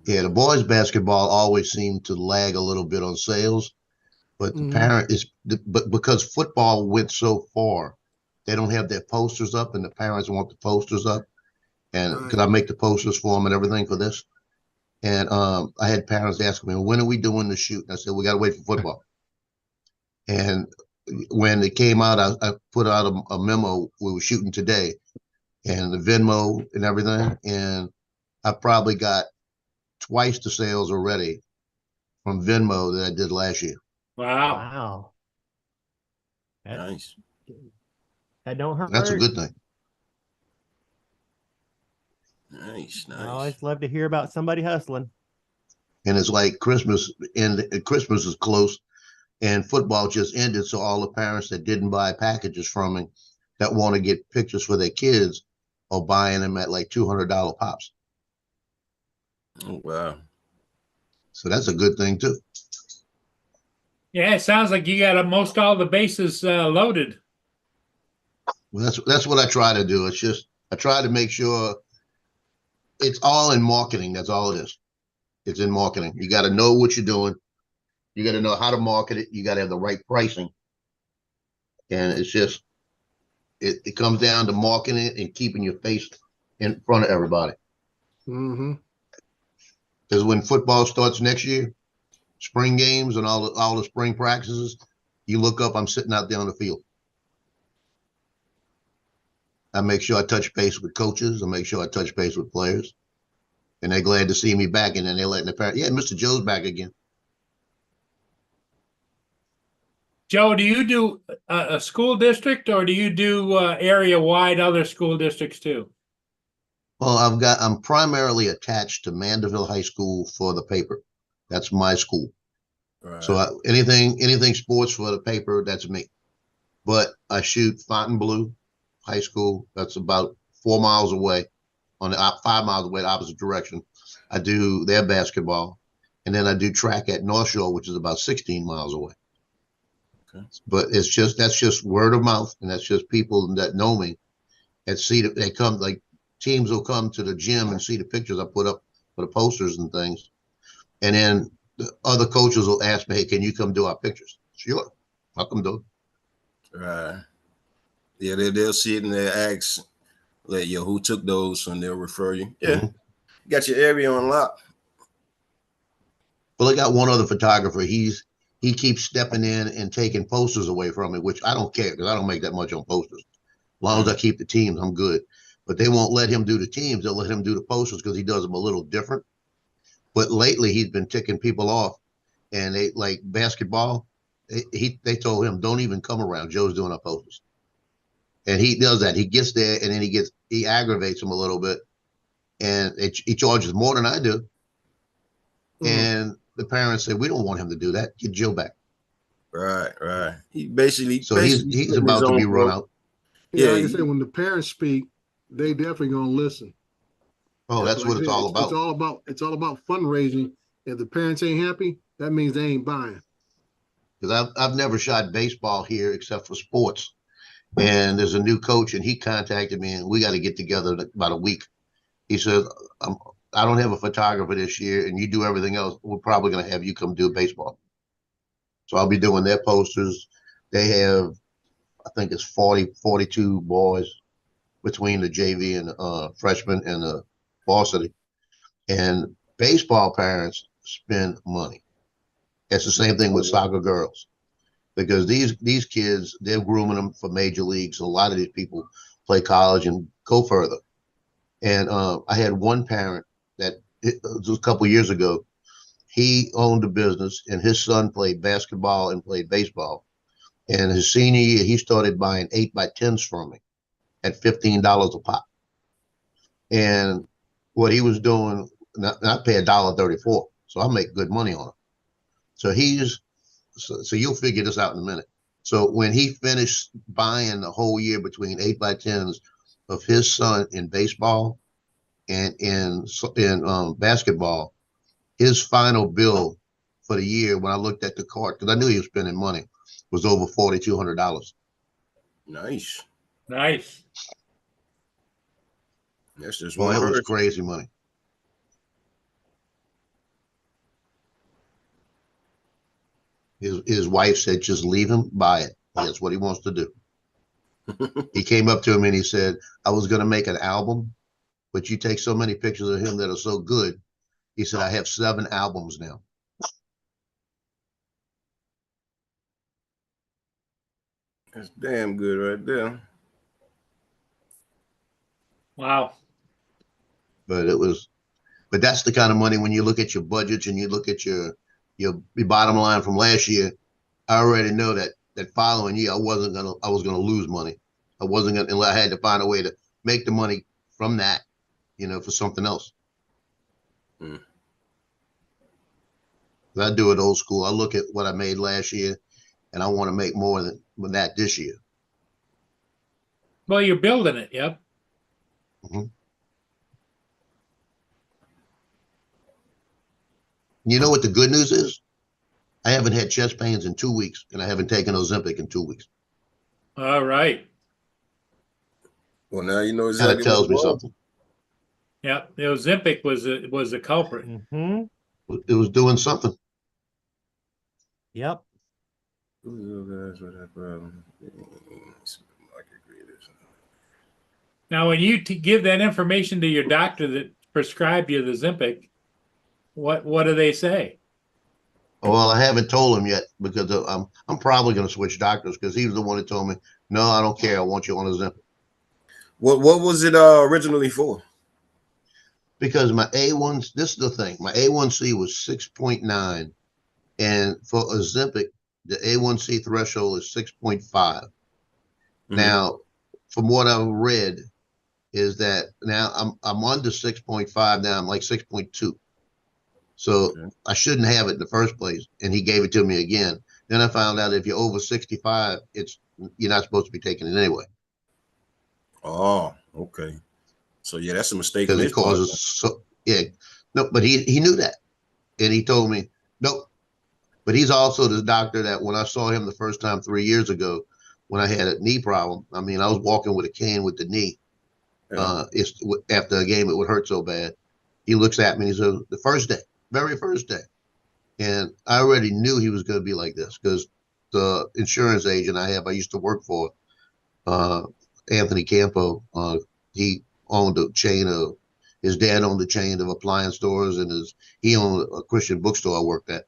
Yeah, the boys basketball always seemed to lag a little bit on sales, but the Mhm. parent is, but because football went so far, they don't have their posters up, and the parents want the posters up, and Right. because I make the posters for them and everything for this, and I had parents asking me, when are we doing the shoot? And I said, we got to wait for football. And when it came out, I put out a memo. We were shooting today, and the Venmo and everything, and I probably got twice the sales already from Venmo that I did last year. Wow. Wow. Nice. That don't hurt. That's a good thing. Nice. I always love to hear about somebody hustling. And it's like Christmas, and Christmas is close, and football just ended. So all the parents that didn't buy packages from me that want to get pictures for their kids are buying them at like $200 pops. Oh, wow. So that's a good thing too. Yeah, it sounds like you got most all the bases loaded. Well, that's what I try to do. It's just I try to make sure it's all in marketing. That's all it is. It's in marketing. You got to know what you're doing. You got to know how to market it. You got to have the right pricing. And it's just it comes down to marketing it and keeping your face in front of everybody. Mm-hmm. Because when football starts next year, spring games and all the spring practices, you look up, I'm sitting out there on the field. I make sure I touch base with coaches. I make sure I touch base with players. And they're glad to see me back. And then they're letting the parents, yeah, Mr. Joe's back again. Joe, do you do a school district or do you do area-wide other school districts too? Well, I'm primarily attached to Mandeville High School for the paper. That's my school. Right. So anything sports for the paper, that's me. But I shoot Fontainebleau High School. That's about 4 miles away, on the 5 miles away, the opposite direction. I do their basketball, and then I do track at North Shore, which is about 16 miles away. Okay. But that's just word of mouth, and that's just people that know me and see that they come, like teams will come to the gym and see the pictures I put up for the posters and things, and then the other coaches will ask me, "Hey, can you come do our pictures?" Sure, I'll come do it. Right. Yeah, they'll see it and they'll ask, like, yo, who took those? And they'll refer you. Yeah. Mhm. You got your area on lock. Well, I got one other photographer. He keeps stepping in and taking posters away from me, which I don't care because I don't make that much on posters. As long as I keep the teams, I'm good. But they won't let him do the teams. They'll let him do the posters because he does them a little different. But lately, he's been ticking people off. and they like basketball. They told him, don't even come around. Joe's doing our posters. And he does that. He gets there and then he aggravates them a little bit. And he charges more than I do. And the parents say, we don't want him to do that. Get Joe back. Right, right. He basically he's about to be run out. Yeah, like I said, when the parents speak, they definitely gonna listen. Oh, that's what it's all about. It's all about fundraising. If the parents ain't happy, that means they ain't buying. Because I've never shot baseball here except for sports. And there's a new coach, and he contacted me, and we got to get together in about a week. He said, I don't have a photographer this year, and you do everything else. We're probably going to have you come do baseball. So I'll be doing their posters. They have, I think it's 42 boys between the JV and freshmen and the varsity. And baseball parents spend money. It's the same thing with soccer girls, because these kids, they're grooming them for major leagues. A lot of these people play college and go further. And I had one parent that it was a couple of years ago. He owned a business, and his son played basketball and played baseball. And his senior year, he started buying 8x10s from me at $15 a pop. And what he was doing, I pay $1.34, so I make good money on it. So so you'll figure this out in a minute. So when he finished buying the whole year between 8x10s of his son in baseball and in basketball, his final bill for the year, when I looked at the cart, because I knew he was spending money, was over $4,200. Nice. Nice. That's just Well, it was crazy money. His wife said, just leave him, buy it. That's what he wants to do. He came up to him and he said, I was going to make an album, but you take so many pictures of him that are so good. He said, I have 7 albums now. That's damn good right there. Wow. But that's the kind of money, when you look at your budgets and you look at your bottom line from last year, I already know that following year I was gonna lose money. I wasn't gonna, unless I had to find a way to make the money from that, for something else. I do it old school. I look at what I made last year, and I want to make more than that this year. Well, you're building it. Yep. Mm-hmm. You know what the good news is? I haven't had chest pains in 2 weeks, and I haven't taken Ozempic in 2 weeks. All right. Well, now you know exactly. That tells me something. Yeah, the Ozempic was a culprit. Mm-hmm. It was doing something. Yep. Now, when you give that information to your doctor that prescribed you the Ozempic, what do they say? Well, I haven't told him yet, because I'm probably going to switch doctors, because he was the one that told me, no, I don't care. I want you on Ozempic. What was it originally for? Because my A1, this is the thing, my A1C was 6.9, and for Ozempic, the A1C threshold is 6.5. Mm-hmm. Now, from what I've read, is that now I'm under 6.5 now. I'm like 6.2. So okay. I shouldn't have it in the first place, and he gave it to me again. Then I found out if you're over 65, you're not supposed to be taking it anyway. Oh, okay. So yeah, that's a mistake. Because it causes no, but he knew that, and he told me nope. But he's also the doctor that when I saw him the first time 3 years ago, when I had a knee problem, I mean, I was walking with a cane with the knee. Yeah. After a game, it would hurt so bad. He looks at me and he says, the first day, very first day. And I already knew he was going to be like this, because the insurance agent I used to work for, Anthony Campo, he owned a chain of, his dad owned a chain of appliance stores, and he owned a Christian bookstore I worked at.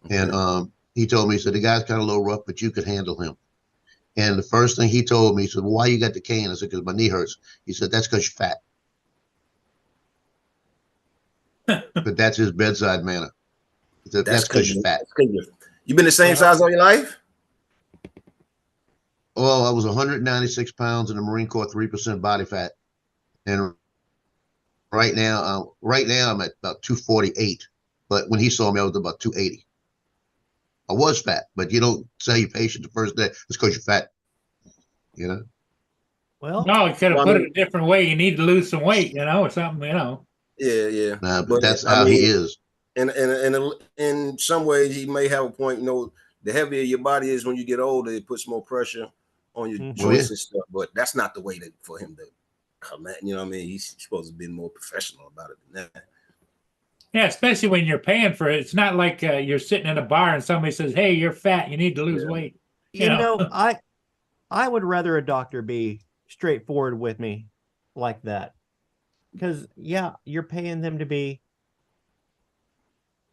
Okay. And he told me, he said, the guy's kind of a little rough, but you could handle him. And the first thing he told me, he said, well, why you got the cane? I said, because my knee hurts. He said, that's because you're fat. But that's his bedside manner. That's because you're fat. You've been the same size all your life? Well, I was 196 pounds in the Marine Corps, 3% body fat, and right now I'm at about 248. But when he saw me, I was about 280. I was fat, but you don't tell your patient the first day it's because you're fat. You know. Well, No, you could have Well, I put mean- it a different way. You need to lose some weight, or something, Yeah. Nah, but But, that's I how he mean, is. In some ways, he may have a point. The heavier your body is when you get older, it puts more pressure on your Mhm. joints yeah. and stuff. But that's not the way for him to come at. You know what I mean? He's supposed to be more professional about it than that. Yeah, especially when you're paying for it. It's not like you're sitting in a bar and somebody says, "Hey, you're fat. You need to lose Yeah. weight." you know, I would rather a doctor be straightforward with me like that. Because yeah, you're paying them to be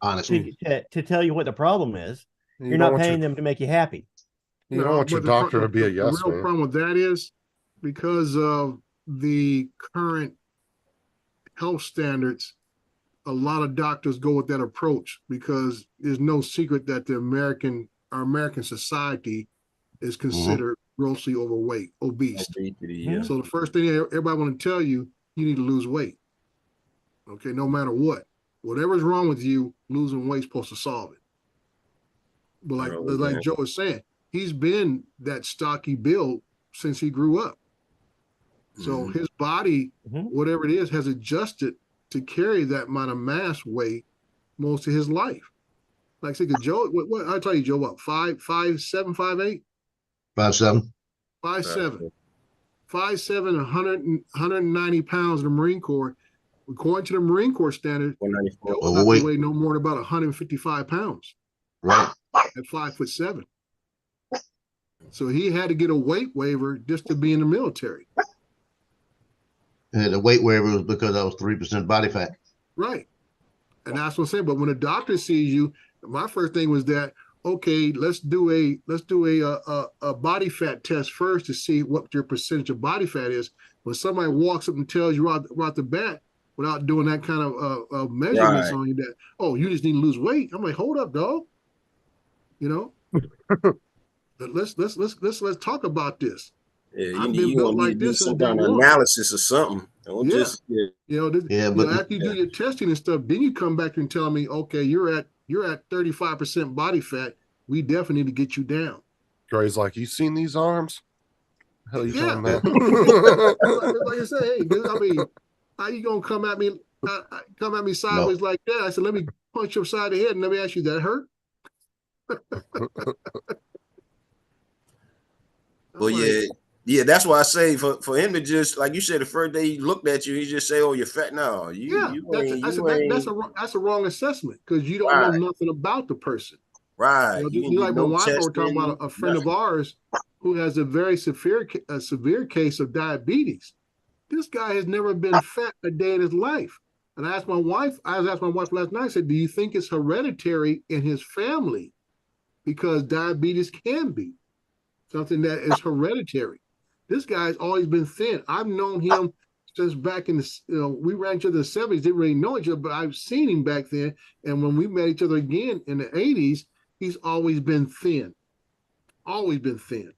Honestly, to tell you what the problem is. You You're don't not want paying your, them to make you happy. you don't want your but doctor to be a yes The real man. problem with that is because of the current health standards, a lot of doctors go with that approach because there's no secret that our American society is considered grossly overweight, obese. Obesity, yeah. So the first thing everybody want to tell you, you need to lose weight. Okay, no matter what. Whatever's wrong with you, losing weight's supposed to solve it. But like Joe was saying, he's been that stocky build since he grew up. So his body, whatever it is, has adjusted to carry that amount of mass weight most of his life. Like I said, Joe, what I tell you, Joe, what, 5'7", 5'8"? 5'7". 5'7". 5'7", 190 pounds in the Marine Corps. According to the Marine Corps standard, Joe will not weigh no more than about 155 pounds. Right. At 5'7". So he had to get a weight waiver just to be in the military. And the weight waiver was because I was 3% body fat. Right. And that's what I'm saying. But when a doctor sees you, my first thing was that, okay, let's do a body fat test first to see what your percentage of body fat is. When somebody walks up and tells you right the bat without doing that kind of measurements on you that, oh, you just need to lose weight. I'm like, hold up, dog. You know, let's talk about this. Yeah, I've been built like this some since day kind of one. analysis or something. Don't Yeah. just But after you do your testing and stuff, then you come back and tell me, okay, you're at 35% body fat. We definitely need to get you down. Dre's like, you seen these arms? Hell, you talking about? Like I said, hey, I mean, how you gonna come at me sideways like that? I said, let me punch you upside the head and let me ask you, that hurt? Well, yeah, that's why I say for him to just, like you said, the first day he looked at you, he just say, "Oh, you're fat now." That's a wrong assessment because you don't know nothing about the person. Right. Like my wife were talking about a friend of ours who has a very severe case of diabetes. This guy has never been fat a day in his life. And I asked my wife last night, I said, do you think it's hereditary in his family? Because diabetes can be something that is hereditary. This guy's always been thin. I've known him since back in we ran each other in the 70s, didn't really know each other, but I've seen him back then. And when we met each other again in the 80s, he's always been thin. Always been thin.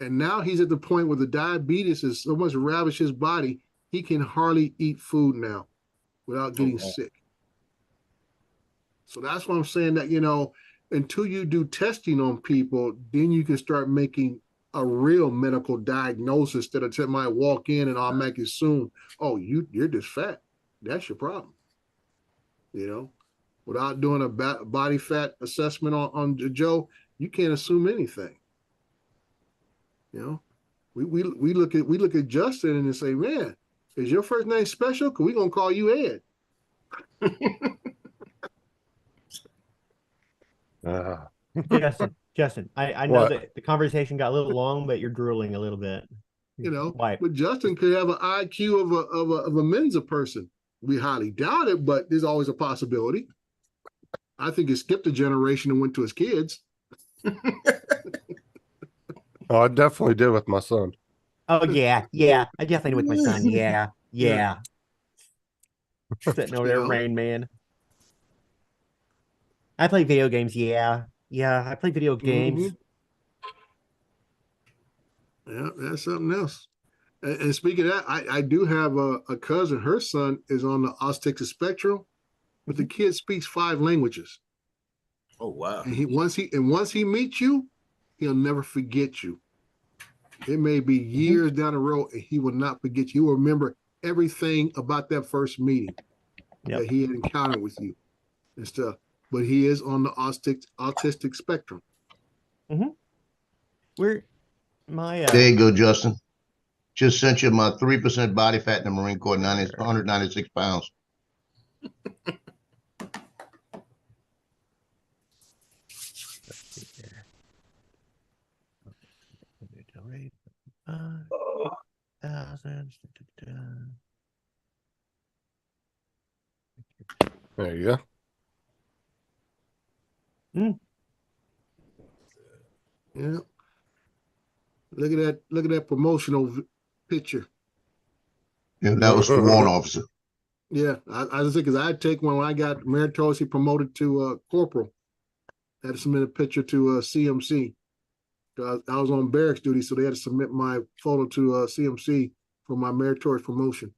And now he's at the point where the diabetes has so much ravished his body, he can hardly eat food now without getting sick. So that's why I'm saying that, until you do testing on people, then you can start making a real medical diagnosis that a might walk in and automatically assume, oh, you're just fat. That's your problem. Without doing a body fat assessment on Joe, you can't assume anything. We look at Justin and say, man, is your first name special? Cause we're gonna call you Ed. Justin, I know that the conversation got a little long, but you're drooling a little bit. But Justin could have an IQ of a Mensa person. We highly doubt it, but there's always a possibility. I think it skipped a generation and went to his kids. Oh, I definitely did with my son. Oh yeah, I definitely did with my son. Yeah. Sitting over there, Rain Man. I play video games. Yeah. I play video games. Yeah, that's something else. And speaking of that, I do have a cousin. Her son is on the autistic spectrum, but the kid speaks 5 languages. Oh wow. And once he meets you, he'll never forget you. It may be years down the road, and he will not forget you. He will remember everything about that first meeting that he had encountered with you and stuff. But he is on the autistic spectrum. Where my There you go, Justin. Just sent you my 3% body fat in the Marine Corps, 196 pounds. There you go. Yeah. Look at that promotional picture. Yeah, that was the warrant officer. Yeah, I was thinking, because I'd take one when I got meritoriously promoted to corporal. I had to submit a picture to CMC. I was on barracks duty, so they had to submit my photo to CMC for my meritorious promotion.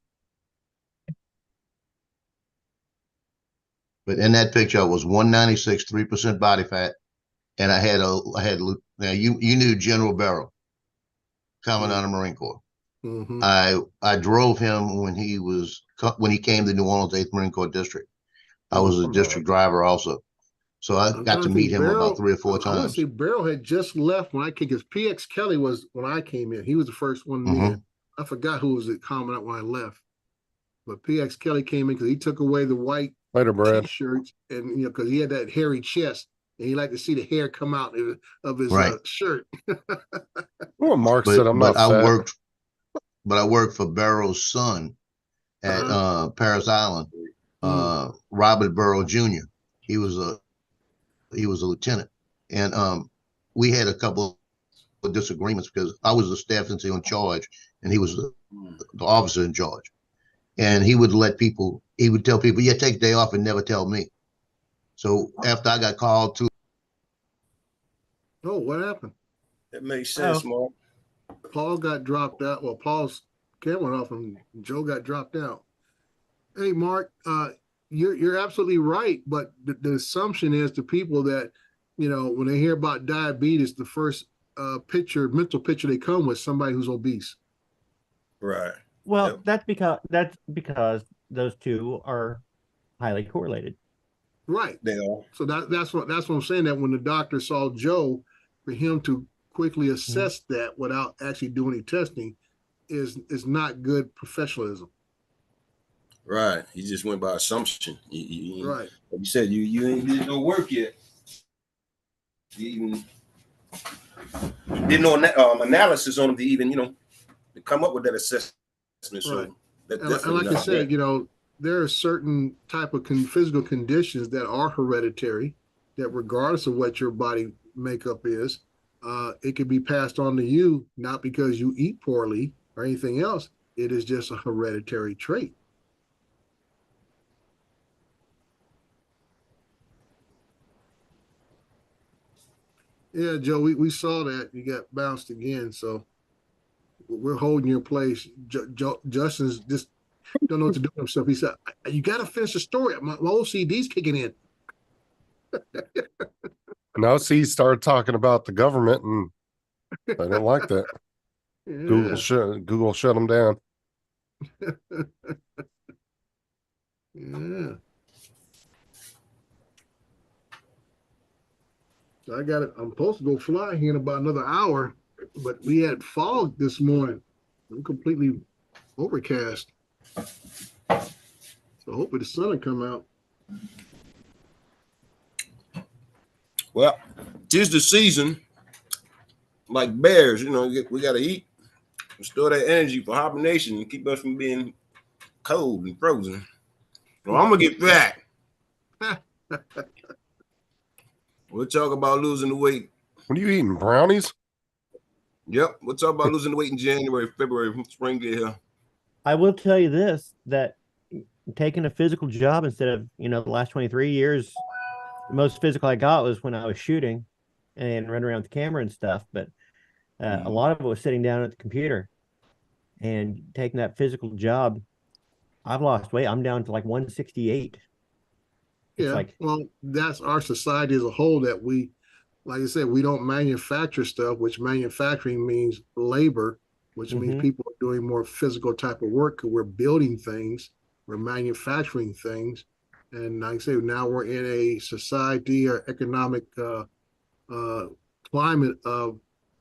But in that picture, I was 196, 3% body fat, and I had now you knew General Barrow, Commandant of Marine Corps. I drove him when he came to New Orleans 8th Marine Corps District. I was a district driver also. So I got to meet him about 3 or 4 times. I want to say Barrow had just left when I came, because PX Kelly was when I came in. He was the first one in. I forgot who was at Commandant when I left. But PX Kelly came in because he took away the white t-shirts, and because he had that hairy chest, and he liked to see the hair come out of his shirt. Well, Mark said I'm not fat. I worked for Barrow's son at Paris Island, Robert Barrow Jr. He was a lieutenant, and we had a couple of disagreements because I was the staff NCO in charge, and he was the officer in charge. And he would tell people, yeah, take a day off and never tell me. So after I got called to. Oh, what happened? That makes sense, Mark. Paul got dropped out. Well, Paul's camera went off and Joe got dropped out. Hey, Mark, you're absolutely right. But the assumption is the people that, when they hear about diabetes, the first mental picture they come with somebody who's obese. Right. Well, that's because those two are highly correlated. Right. They are. So that's what I'm saying, that when the doctor saw Joe, for him to quickly assess that without actually doing any testing is not good professionalism. Right. He just went by assumption. Right. Like you said, you ain't did no work yet. You even did no analysis on him to even, to come up with that assessment. So right. And like I said, there are certain type of physical conditions that are hereditary, that regardless of what your body makeup is, it can be passed on to you, not because you eat poorly or anything else. It is just a hereditary trait. Yeah, Joe, we saw that. You got bounced again, so we're holding your place. Justin's just don't know what to do with himself. He said, you got to finish the story. My OCD's kicking in. Now, see, he started talking about the government, and I didn't like that. Yeah. Google shut him down. Yeah. So I'm supposed to go fly here in about another hour, but we had fog this morning. I'm completely overcast. So hopefully the sun will come out. Well, 'tis the season. Like bears, we got to eat, store that energy for hibernation and keep us from being cold and frozen. So I'm gonna get back. We'll talk about losing the weight. What are you eating, brownies? Yep, we'll talk about losing the weight in January, February, spring get here. I will tell you this, that taking a physical job instead of, the last 23 years most physical I got was when I was shooting and running around with the camera and stuff. But a lot of it was sitting down at the computer and taking that physical job. I've lost weight. I'm down to like 168. It's Yeah, like, well, that's our society as a whole that we, like I said, we don't manufacture stuff, which manufacturing means labor, which means people are doing more physical type of work because we're building things, we're manufacturing things. And like I say, now we're in a society or economic climate of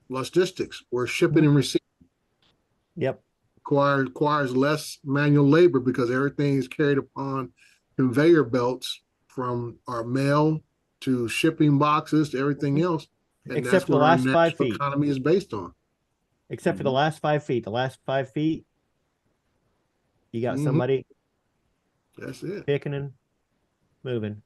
logistics. We're shipping and receiving. yep. Requires less manual labor because everything is carried upon conveyor belts from our mail to shipping boxes to everything else. And Except that's for the what our last 5 national feet. economy is based on. Except for the last 5 feet. The last 5 feet, you got somebody That's it. picking and moving.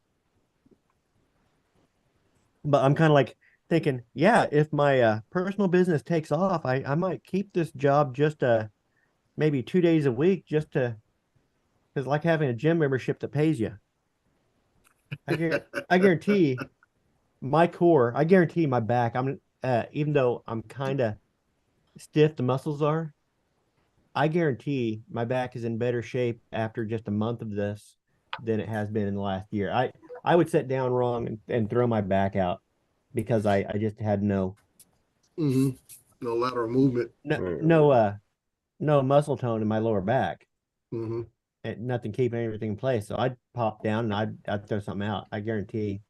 But I'm kind of like thinking, yeah, if my personal business takes off, I might keep this job just maybe 2 days a week just to, because like having a gym membership that pays you. I guarantee my core, I guarantee my back, I'm even though I'm kind of stiff, the muscles are, I guarantee my back is in better shape after just a month of this than it has been in the last year. I would sit down wrong and throw my back out because I just had no No lateral movement. no muscle tone in my lower back. Mm-hmm. And nothing keeping everything in place. So I'd pop down and I'd throw something out. I guarantee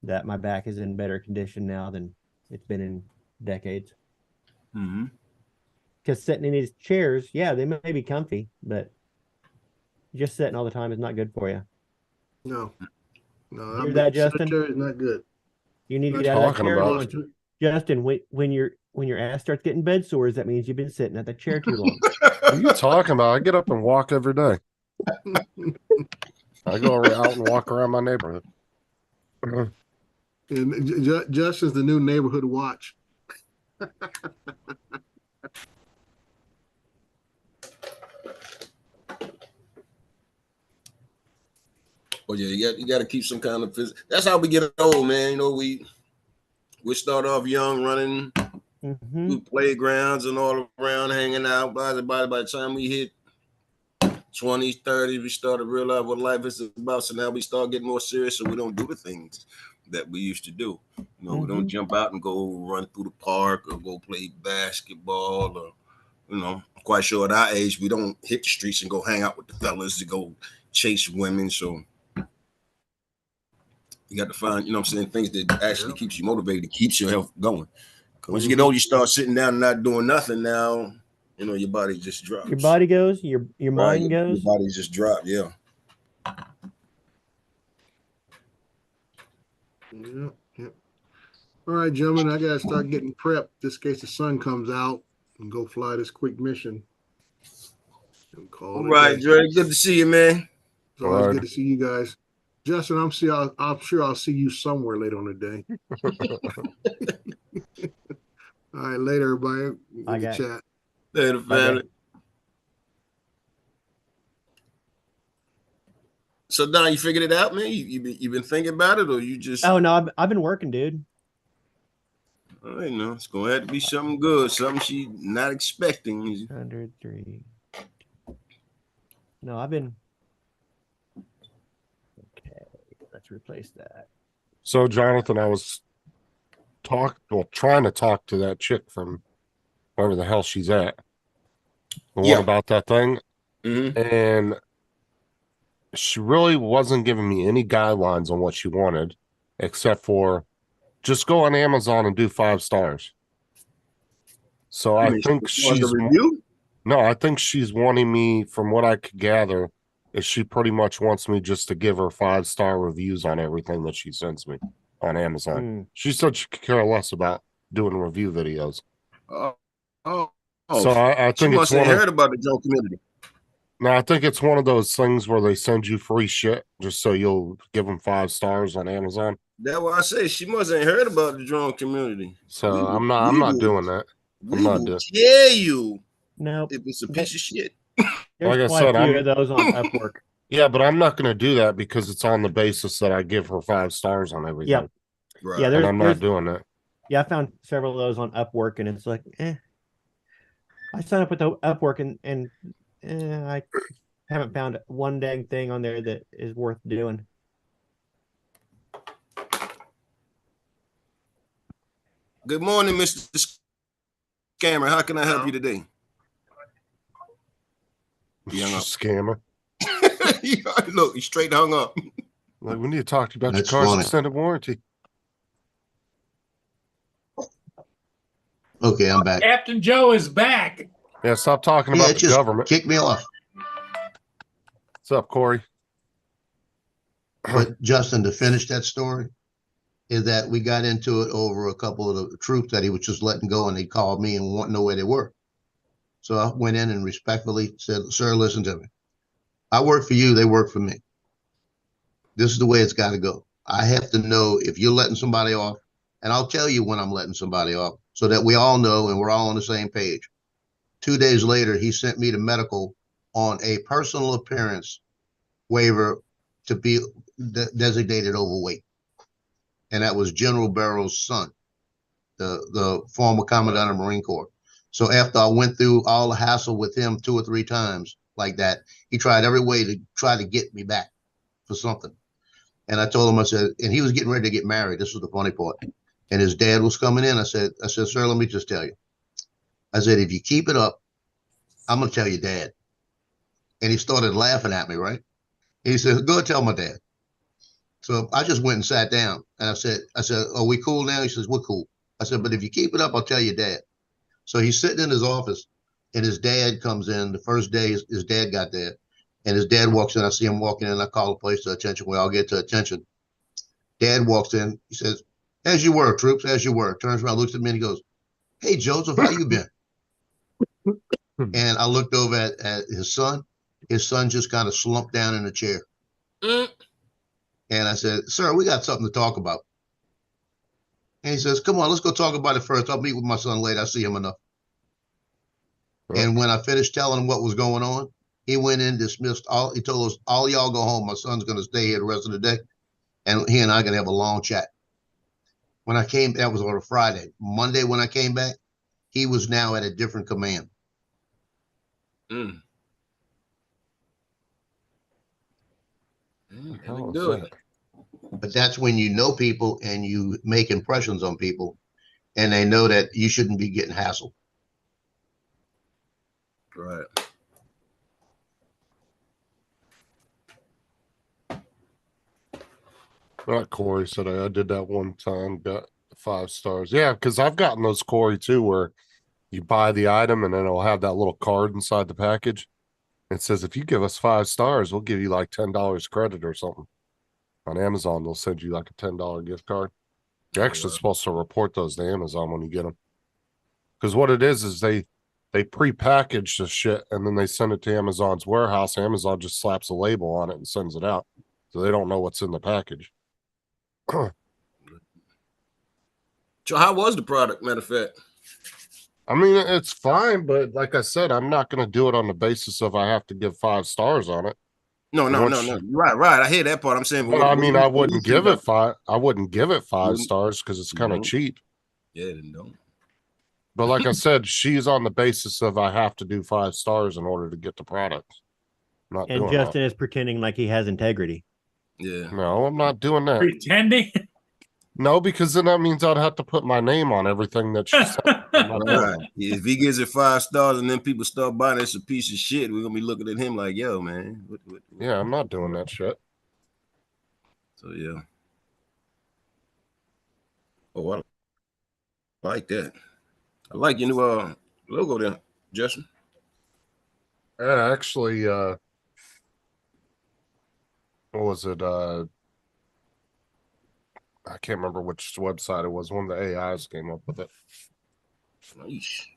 that my back is in better condition now than it's been in decades. Because sitting in these chairs, yeah, they may be comfy, but just sitting all the time is not good for you. No, Hear that, Justin? Sedentary is not good. You need to Not get out of that talking chair. about. don't you? Justin, when your ass starts getting bed sores, that means you've been sitting at the chair too long. What are you talking about? I get up and walk every day. I go out and walk around my neighborhood. And Justin's the new neighborhood watch. Oh yeah, you got to keep some kind of physical. That's how we get old, man. You know, we start off young, running through playgrounds and all around, hanging out. By the time we hit 20s, 30s, we start to realize what life is about. So now we start getting more serious, so we don't do the things that we used to do. You know, we don't jump out and go run through the park or go play basketball or, you know, I'm quite sure at our age, we don't hit the streets and go hang out with the fellas to go chase women. So you got to find, you know what I'm saying, things that actually keeps you motivated, keeps your health going. Once you get old, you start sitting down and not doing nothing now, you know, your body just drops. Your body goes, your mind goes. Your body just drops, yeah. Yep. All right, gentlemen, I gotta start getting prepped just in case the sun comes out and go fly this quick mission. All right, Dre, good to see you, man. It's always good to see you guys. Justin, I'm sure I'll see you somewhere later on the day. All right, later, everybody. I got chat. Later, family. So Don, you figured it out, man? You been thinking about it, or you just? Oh no, I've been working, dude. I know it's gonna have to be something good, something she's not expecting. 103. No, I've been. Okay, let's replace that. So, Jonathan, I was trying to talk to that chick from wherever the hell she's at. The one about that thing. And she really wasn't giving me any guidelines on what she wanted, except for just go on Amazon and do 5 stars. So I think she's no, I think she's wanting me, from what I could gather, is she pretty much wants me just to give her 5-star reviews on everything that she sends me on Amazon. She said she could care less about doing review videos. So I think she must have heard about the joke community. No, I think it's one of those things where they send you free shit just so you'll give them 5 stars on Amazon. That's why I say she must have heard about the drone community. So I'm not doing that. I'm not doing. Yeah, you. No, if it's a piece of shit. There's like I quite said, a few of those on Upwork. Yeah, but I'm not going to do that because it's on the basis that I give her 5 stars on everything. Yep. Right. Yeah, And I'm not doing that. Yeah, I found several of those on Upwork, and it's like, I signed up with the Upwork, and I haven't found one dang thing on there that is worth doing. Good morning, Mr. Scammer. How can I help you today? He hung up. Scammer. Look, he straight hung up. Like, we need to talk to you about That's your car's funny. extended warranty. Okay, I'm back. Captain Joe is back. Yeah, stop talking Yeah, about it the just government. kicked me off. What's up, Corey? But Justin, to finish that story, is that we got into it over a couple of the troops that he was just letting go, and they called me and wanted to know where they were. So I went in and respectfully said, "Sir, listen to me. I work for you. They work for me. This is the way it's got to go. I have to know if you're letting somebody off, and I'll tell you when I'm letting somebody off so that we all know and we're all on the same page." 2 days later, he sent me to medical on a personal appearance waiver to be designated overweight. And that was General Barrow's son, the former commandant of the Marine Corps. So after I went through all the hassle with him 2 or 3 times like that, he tried every way to try to get me back for something. And I told him, I said, and he was getting ready to get married. This was the funny part. And his dad was coming in. I said, "Sir, let me just tell you." I said, "If you keep it up, I'm going to tell your dad." And he started laughing at me, right? And he said, "Go tell my dad." So I just went and sat down, and I said, "Are we cool now?" He says, "We're cool." I said, "But if you keep it up, I'll tell your dad." So he's sitting in his office, and his dad comes in. The first day his dad got there, and his dad walks in. I see him walking in. I call the police to attention. We all get to attention. Dad walks in. He says, "As you were, troops, as you were." Turns around, looks at me, and he goes, "Hey, Joseph, how you been?" And I looked over at his son. His son just kind of slumped down in a chair. And I said, "Sir, we got something to talk about." And he says, "Come on, let's go talk about it first. I'll meet with my son later. I see him enough." And when I finished telling him what was going on, he went in, dismissed all. He told us, "All y'all go home. My son's going to stay here the rest of the day. And he and I are going to have a long chat." When I came, that was on a Friday. Monday, when I came back, he was now at a different command. But that's when you know people and you make impressions on people, and they know that you shouldn't be getting hassled. Right. Like Corey said, I did that one time, got 5 stars. Yeah, because I've gotten those, Corey, too, where you buy the item and then it'll have that little card inside the package. It says, if you give us 5 stars, we'll give you like $10 credit or something. On Amazon, they'll send you like a $10 gift card. You're actually supposed to report those to Amazon when you get them. Because what it is they pre-package the shit and then they send it to Amazon's warehouse. Amazon just slaps a label on it and sends it out. So they don't know what's in the package. So how was the product, matter of fact? I mean, it's fine, but like I said, I'm not going to do it on the basis of I have to give 5 stars on it. No. Right. I hear that part. I'm saying, but I mean, I wouldn't give it 5. I wouldn't give it 5 stars because it's kind of cheap. Yeah, then don't. But like I said, she's on the basis of I have to do 5 stars in order to get the product. Not and doing Justin that. is pretending like he has integrity. Yeah. No, I'm not doing that. Pretending? No, because then that means I'd have to put my name on everything that she said. Right. If he gives it 5 stars and then people start buying it's a piece of shit, we're gonna be looking at him like, "Yo, man." What? Yeah, I'm not doing that shit. So yeah. Oh, I like that. I like your new logo there, Justin. Yeah, actually, what was it? I can't remember which website it was. One of the AIs came up with it. Nice.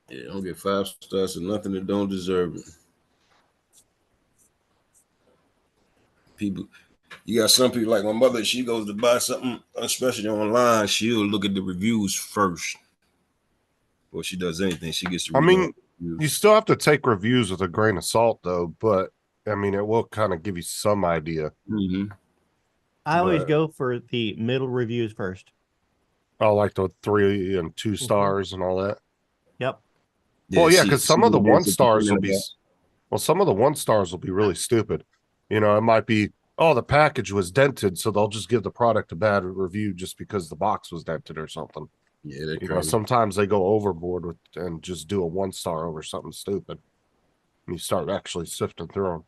Yeah, don't get 5 stars and nothing that don't deserve it. People, you got some people like my mother. She goes to buy something, especially online. She'll look at the reviews first. Well, she does anything. She gets to I read mean, all the reviews. you still have to take reviews with a grain of salt, though. But I mean, it will kind of give you some idea. Mm-hmm. I always But- go for the middle reviews first. Oh, like the 3 and 2 stars and all that. Yep. Well, yeah, she- because she some of the knows 1 stars will be. about- Well, some of the 1 stars will be really stupid. You know, it might be, oh, the package was dented, so they'll just give the product a bad review just because the box was dented or something. Yeah, they're You know, crazy. sometimes they go overboard with and just do a 1 star over something stupid. And you start actually sifting through them.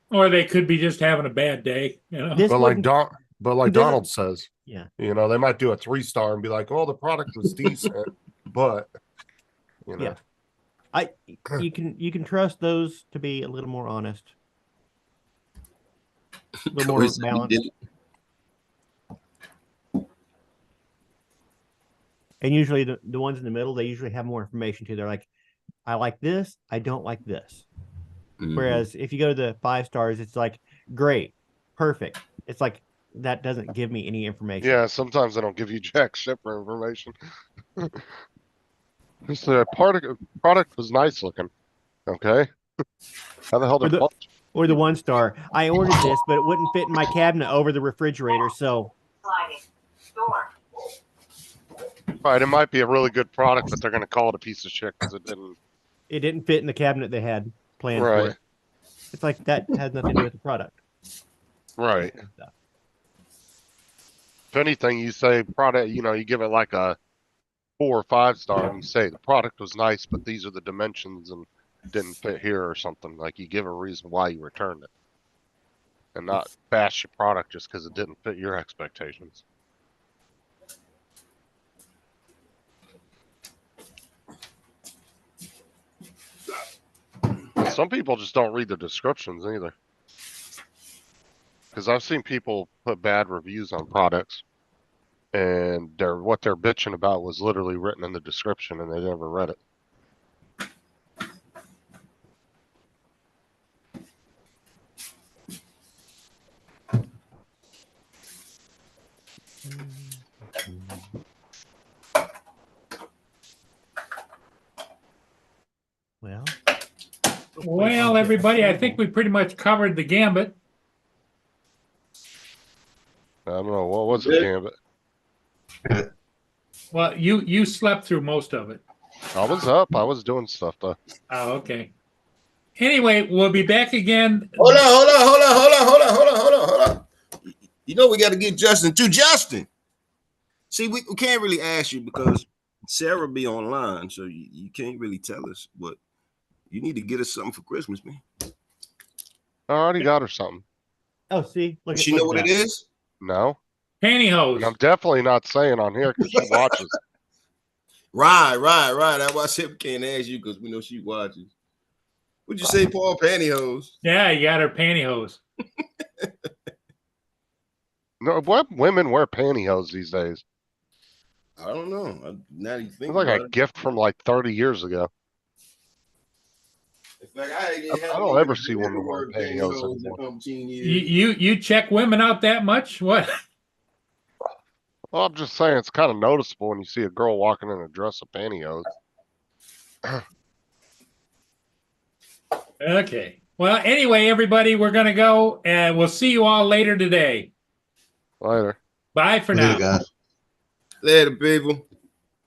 Or they could be just having a bad day, you know. This But like wouldn't- like doesn't- Donald says, Yeah. you know, they might do a 3 star and be like, "Oh, the product was decent," but you know, Yeah. You can trust those to be a little more honest. A little more Corey said he balanced. did it. And usually the ones in the middle, they usually have more information too. They're like, I like this, I don't like this. Mhm. Whereas if you go to the 5 stars, it's like great, perfect. It's like that doesn't give me any information. yeah. Sometimes they don't give you jack shipper information. Just the product was nice looking. Okay, how the hell did Or the 1 star. I ordered this, but it wouldn't fit in my cabinet over the refrigerator. So Right, it might be a really good product, but they're going to call it a piece of shit because it didn't fit in the cabinet they had planned for Right. it. It's like that has nothing to do with the product. Right. If anything, you say product, you know, you give it like a 4 or 5 star, and you say the product was nice, but these are the dimensions and didn't fit here or something. Like you give a reason why you returned it, and not bash your product just because it didn't fit your expectations. Some people just don't read the descriptions either. Because I've seen people put bad reviews on products, and what they're bitching about was literally written in the description, and they never read it. Well, everybody, I think we pretty much covered the gambit. I don't know, what was it, Gambit? Well, you slept through most of it. I was up. I was doing stuff though. Oh, okay. Anyway, we'll be back again. Hold on. You know we got to get Justin too. Justin, see, we can't really ask you because Sarah be online, so you can't really tell us. But you need to get us something for Christmas, man. I already got her something. Oh, see, Does she know what it is? No. Pantyhose. And I'm definitely not saying on here because she watches. Right. That's why I said we can't ask you because we know she watches. What'd you say, Paul? Pantyhose? Yeah, you got her pantyhose. No, what women wear pantyhose these days? I don't know. Now you think It's like about a it. gift from like 30 years ago. In fact, I don't ever see women wear pantyhose anymore. You check women out that much? What? Well, I'm just saying it's kind of noticeable when you see a girl walking in a dress of pantyhose. Okay. Well, anyway, everybody, we're going to go and we'll see you all later today. Later. Bye for now. Later, guys. Later, people.